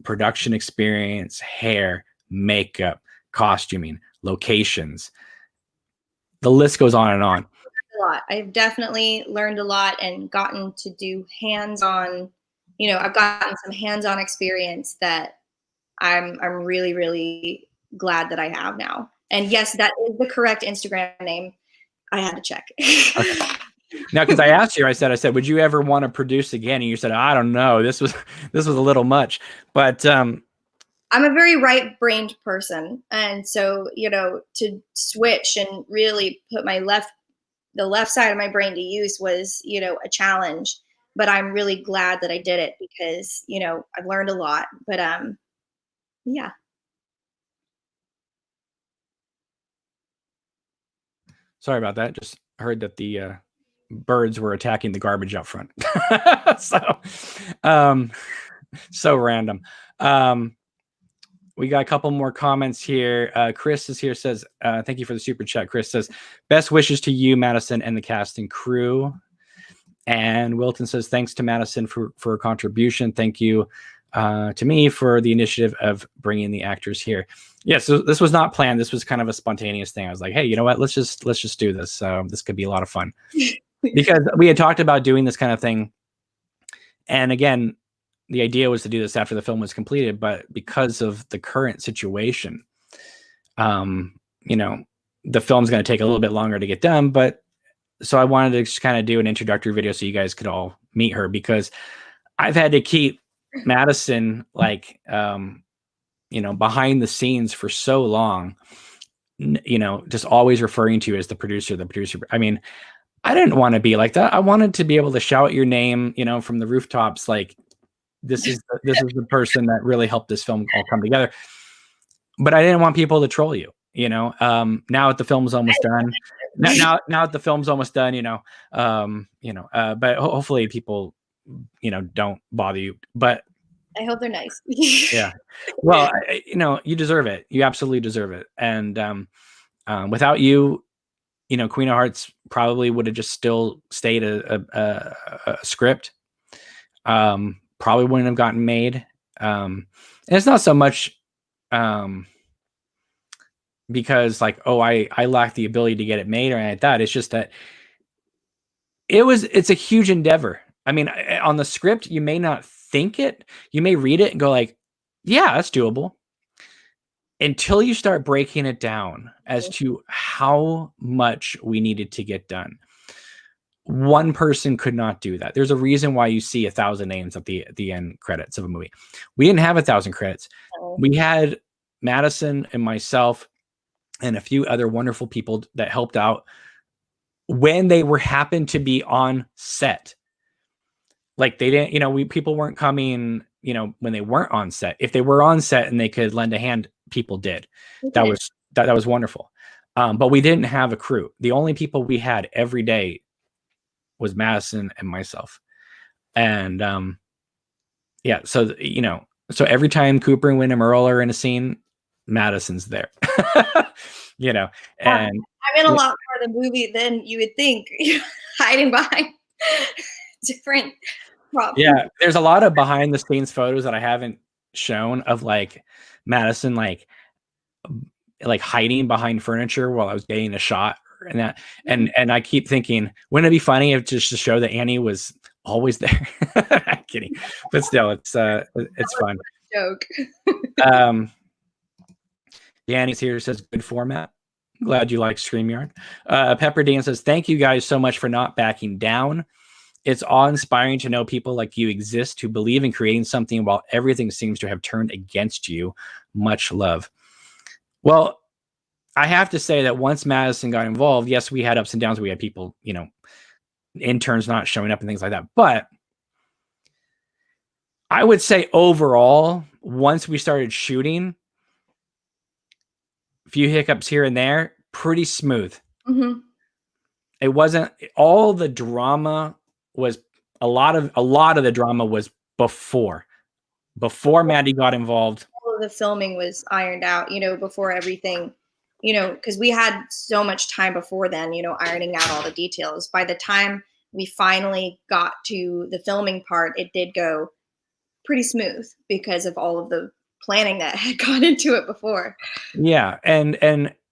production experience, hair, makeup, costuming, locations. The list goes on and on. A lot. I've definitely learned a lot and gotten to do hands-on, you know, I've gotten some hands-on experience that I'm really, really glad that I have now. And yes, that is the correct Instagram name. I had to check. Okay. Now, because I asked you, I said, would you ever want to produce again? And you said, I don't know. This was a little much. But I'm a very right-brained person, and so to switch and really put the left side of my brain to use was a challenge. But I'm really glad that I did it because I've learned a lot. But yeah. Sorry about that. Just heard that the birds were attacking the garbage out front. So random. We got a couple more comments here. Chris is here, says, thank you for the super chat. Chris says, best wishes to you, Madison, and the cast and crew. And Wilton says, thanks to Madison for her contribution. Thank you to me for the initiative of bringing the actors here. Yeah, so this was not planned. This was kind of a spontaneous thing. I was like, hey, you know what? Let's just do this. This could be a lot of fun. Because we had talked about doing this kind of thing. And again, the idea was to do this after the film was completed, but because of the current situation, the film's going to take a little bit longer to get done. But so I wanted to just kind of do an introductory video so you guys could all meet her, because I've had to keep Madison behind the scenes for so long, just always referring to you as the producer. I mean, I didn't want to be like that. I wanted to be able to shout your name, from the rooftops, like, this is the person that really helped this film all come together. But I didn't want people to troll you, now that the film's almost done. Now that the film's almost done, but hopefully people, don't bother you. But I hope they're nice. Yeah. Well, you deserve it. You absolutely deserve it. And without you, Queen of Hearts probably would have just still stayed a script. Probably wouldn't have gotten made. And it's not so much because I lack the ability to get it made or anything like that. It's just that it's a huge endeavor. I mean, on the script, you may not think it. You may read it and go like, yeah, that's doable. Until you start breaking it down as to how much we needed to get done. One person could not do that. There's a reason why you see 1,000 names at the end credits of a movie. We didn't have 1,000 credits. We had Madison and myself and a few other wonderful people that helped out when they happened to be on set. Like they didn't, people weren't coming, when they weren't on set. If they were on set and they could lend a hand, people did. Okay. That was wonderful. But we didn't have a crew. The only people we had every day was Madison and myself. And yeah, so so every time Cooper and Wynn and Merle are in a scene, Madison's there. And I'm in a lot more of the movie than you would think, hiding behind different props. Yeah, there's a lot of behind the scenes photos that I haven't shown of Madison hiding behind furniture while I was getting a shot and that. And I keep thinking, wouldn't it be funny if just to show that Annie was always there? I'm kidding, but still, it's fun. Joke. Annie's here, says good format. Glad you like StreamYard. Pepper Dan says, thank you guys so much for not backing down. It's awe-inspiring to know people like you exist who believe in creating something while everything seems to have turned against you. Much love. Well, I have to say that once Madison got involved, yes, we had ups and downs. We had people, interns not showing up and things like that. But I would say overall, once we started shooting, a few hiccups here and there, pretty smooth. Mm-hmm. It wasn't all the drama. Was a lot of the drama was before Maddie got involved. All of the filming was ironed out, before everything, because we had so much time before then, ironing out all the details. By the time we finally got to the filming part, it did go pretty smooth because of all of the planning that had gone into it before. Yeah, and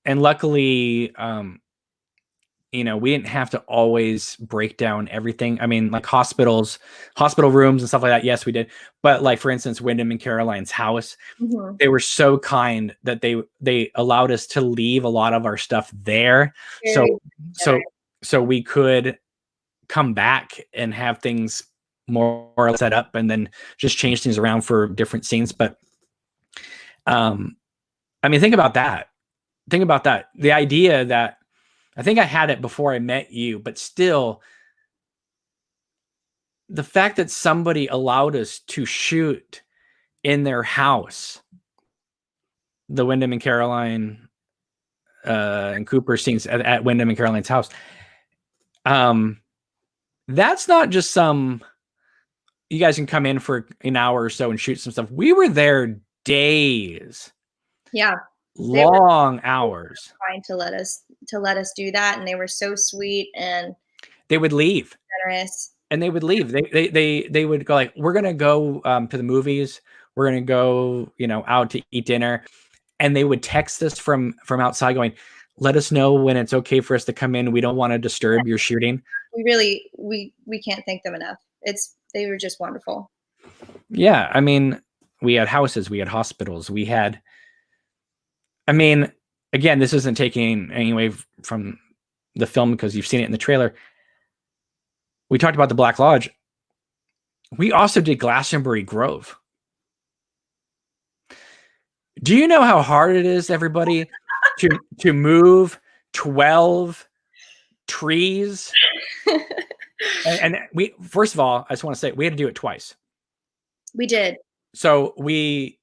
luckily, we didn't have to always break down everything. I mean, like hospital rooms and stuff like that. Yes, we did. But for instance, Wyndham and Caroline's house, mm-hmm. They were so kind that they allowed us to leave a lot of our stuff there. So we could, come back and have things more set up and then just change things around for different scenes. But I mean, think about that. The idea that I think I had it before I met you, but still the fact that somebody allowed us to shoot in their house, the Wyndham and Caroline and Cooper scenes at Wyndham and Caroline's house. That's not just some, you guys can come in for an hour or so and shoot some stuff. We were there days. Yeah. Long hours. Trying to let us do that. And they were so sweet, and they would leave. Generous. And they would leave. They would go like, we're going to go to the movies. We're going to go, out to eat dinner. And they would text us from outside going, let us know when it's okay for us to come in. We don't want to disturb your shooting. We can't thank them enough. They were just wonderful. Yeah. I mean, we had houses, we had hospitals, we had, I mean, again, this isn't taking any away from the film because you've seen it in the trailer. We talked about the Black Lodge. We also did Glastonbury Grove. Do you know how hard it is, everybody, to move 12 trees? and we, first of all, I just want to say we had to do it twice. We did. So we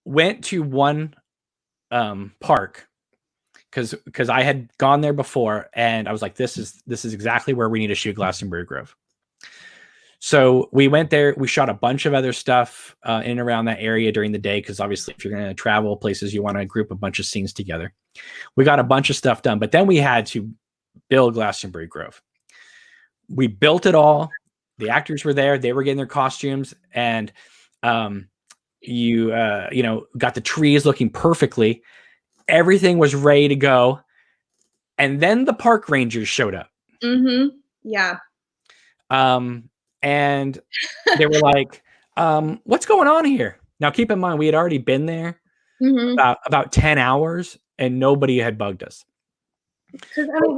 went to one park because I had gone there before, and I was like, this is exactly where we need to shoot Glastonbury Grove. So we went there. We shot a bunch of other stuff in and around that area during the day, because obviously if you're going to travel places, you want to group a bunch of scenes together. We got a bunch of stuff done, but then we had to build Glastonbury Grove. We built it all. The actors were there. They were getting their costumes, and you got the trees looking perfectly. Everything was ready to go. And then the park rangers showed up. Mm-hmm. Yeah. And they were like, what's going on here? Now, keep in mind, we had already been there about 10 hours and nobody had bugged us. Because I mean,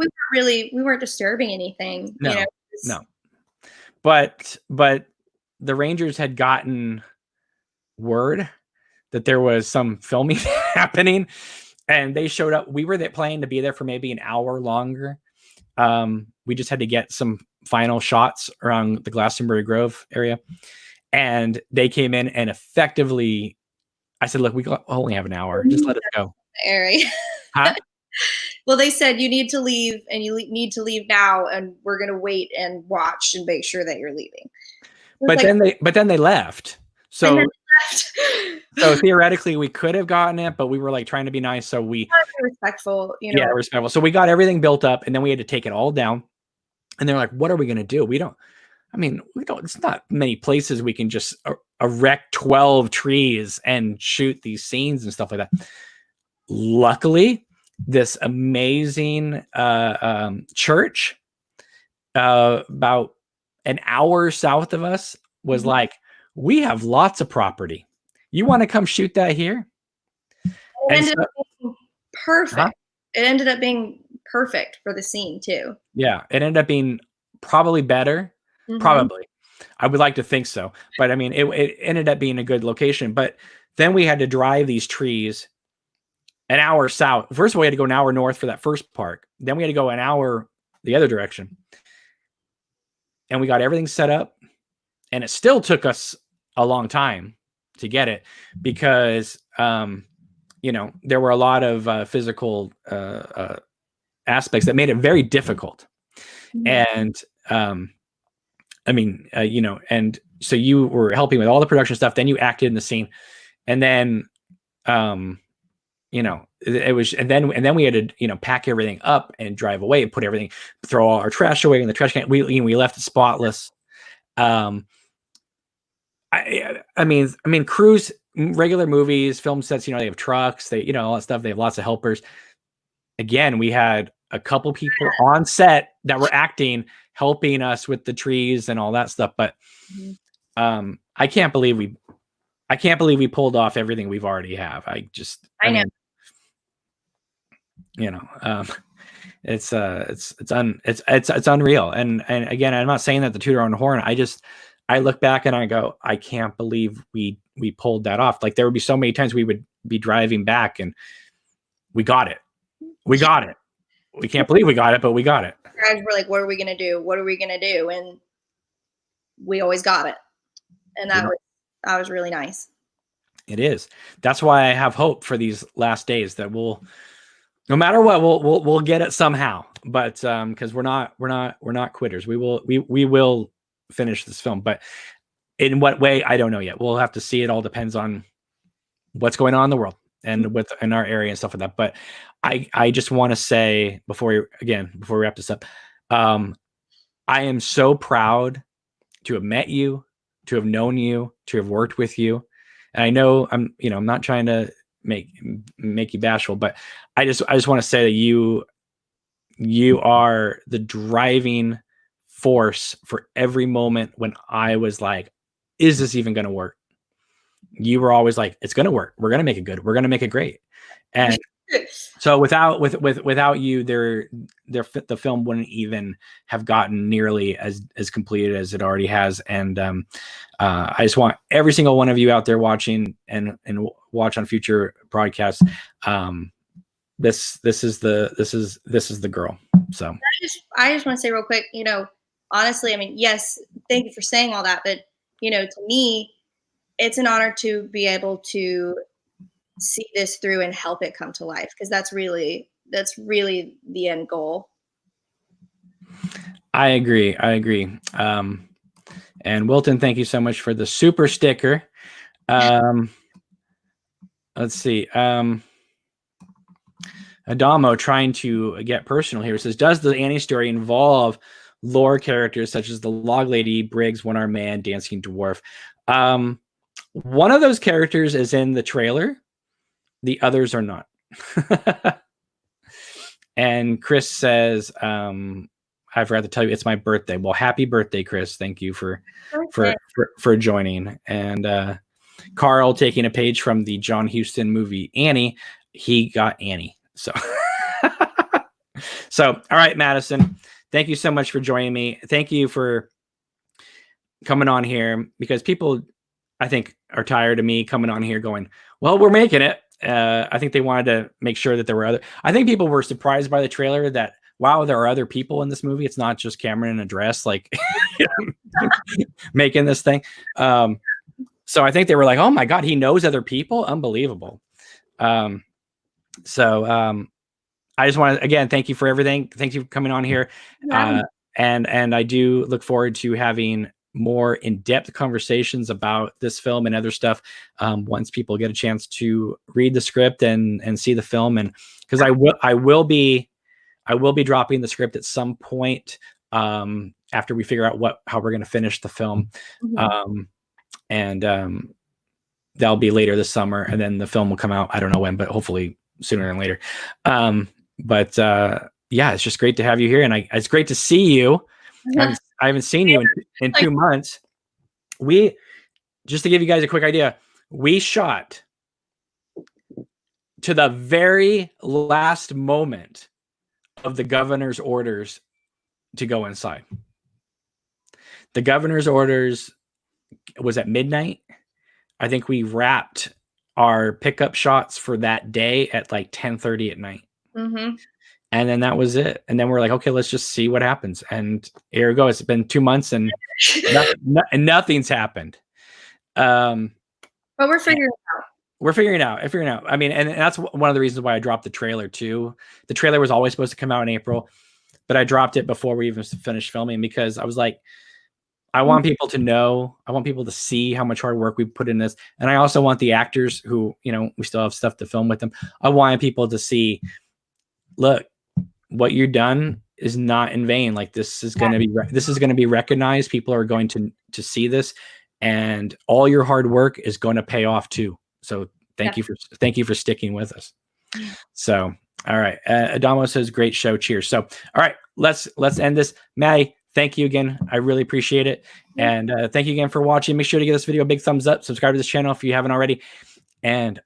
we weren't disturbing anything. No. But the Rangers had gotten word that there was some filming happening, and they showed up. We were planning to be there for maybe an hour longer. We just had to get some final shots around the Glastonbury Grove area, and they came in and effectively, I said, look, we only have an hour. Just let us go. Area. Huh? Well, they said you need to leave, and you need to leave now, and we're going to wait and watch and make sure that you're leaving. But then they left. So theoretically we could have gotten it, but we were like trying to be nice. So we respectful, Yeah, respectful. So we got everything built up, and then we had to take it all down. And they're like, what are we going to do? It's not many places we can just erect 12 trees and shoot these scenes and stuff like that. Luckily, this amazing church about an hour south of us was like, we have lots of property. You want to come shoot that here? It ended up being perfect. Huh? It ended up being perfect for the scene too. Yeah, it ended up being probably better. Mm-hmm. Probably. I would like to think so. But I mean, it ended up being a good location. But then we had to drive these trees an hour south. First of all, we had to go an hour north for that first park. Then we had to go an hour the other direction. And we got everything set up. And it still took us a long time to get it because, there were a lot of physical aspects that made it very difficult. Mm-hmm. And, and so you were helping with all the production stuff. Then you acted in the scene. And then, it was, and then we had to, pack everything up and drive away and put everything, throw all our trash away in the trash can. We left it spotless. I mean, crews, regular movies, film sets, they have trucks, they, all that stuff. They have lots of helpers. Again, we had a couple people on set that were acting, helping us with the trees and all that stuff. But I can't believe we pulled off everything we've already have. I know. it's unreal. And again, I'm not saying that to toot our own horn. I look back and I go, I can't believe we pulled that off. Like there would be so many times we would be driving back and we got it. We got it. We can't believe we got it, but we got it. Guys were like, what are we going to do? What are we going to do? And we always got it. And that was really nice. It is. That's why I have hope for these last days that we'll, no matter what, we'll get it somehow. But because we're not quitters. We will finish this film. But in what way, I don't know yet. We'll have to see. It all depends on what's going on in the world and in our area and stuff like that. But I just want to say before we wrap this up, I am so proud to have met you, to have known you, to have worked with you. And I know I'm not trying to make you bashful, but I just want to say that you are the driving force for every moment when I was like, is this even going to work? You were always like, it's going to work. We're going to make it good. We're going to make it great. And so without you, the film wouldn't even have gotten nearly as completed as it already has. And I just want every single one of you out there watching and watch on future broadcasts. This is the girl. So I just want to say real quick, honestly, I mean, yes, thank you for saying all that, but to me, it's an honor to be able to see this through and help it come to life, because that's really the end goal. I agree. And Wilton, thank you so much for the super sticker. Let's see. Adamo trying to get personal here says, does the Annie story involve lore characters such as the Log Lady, Briggs, One-Armed Man, Dancing Dwarf? One of those characters is in the trailer. The others are not. And Chris says, I forgot to tell you, it's my birthday. Well, happy birthday, Chris. Thank you for joining. And Carl taking a page from the John Huston movie Annie. He got Annie. So, all right, Madison, thank you so much for joining me. Thank you for coming on here, because people, I think, are tired of me coming on here going, well, we're making it. I think they wanted to make sure that there were I think people were surprised by the trailer that, wow, there are other people in this movie. It's not just Cameron in a dress, like making this thing. So I think they were like, oh my God, he knows other people. Unbelievable. So I just want to, again, thank you for everything. Thank you for coming on here. And I do look forward to having more in-depth conversations about this film and other stuff once people get a chance to read the script and see the film. And because I will be dropping the script at some point after we figure out how we're going to finish the film. And that'll be later this summer, and then the film will come out, I don't know when, but hopefully sooner than later. But yeah, it's just great to have you here, and it's great to see you. I haven't seen you in 2 months. Just to give you guys a quick idea, we shot to the very last moment of the governor's orders to go inside. The governor's orders was at midnight. I think we wrapped our pickup shots for that day at like 10:30 at night. And then that was it. And then we're like, okay, let's just see what happens. And here we go. It's been 2 months and nothing's happened. But we're figuring it out. We're figuring it out. I mean, and that's one of the reasons why I dropped the trailer too. The trailer was always supposed to come out in April, but I dropped it before we even finished filming, because I was like, I want people to know, I want people to see how much hard work we put in this. And I also want the actors who, we still have stuff to film with them. I want people to see, look, what you've done is not in vain. Like this is going to be recognized. People are going to see this, and all your hard work is going to pay off too. So thank you for sticking with us. So, all right. Adamo says, great show. Cheers. So, all right, let's end this. Maddie, thank you again. I really appreciate it. And thank you again for watching. Make sure to give this video a big thumbs up. Subscribe to this channel if you haven't already. And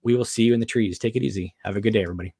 we will see you in the trees. Take it easy. Have a good day, everybody.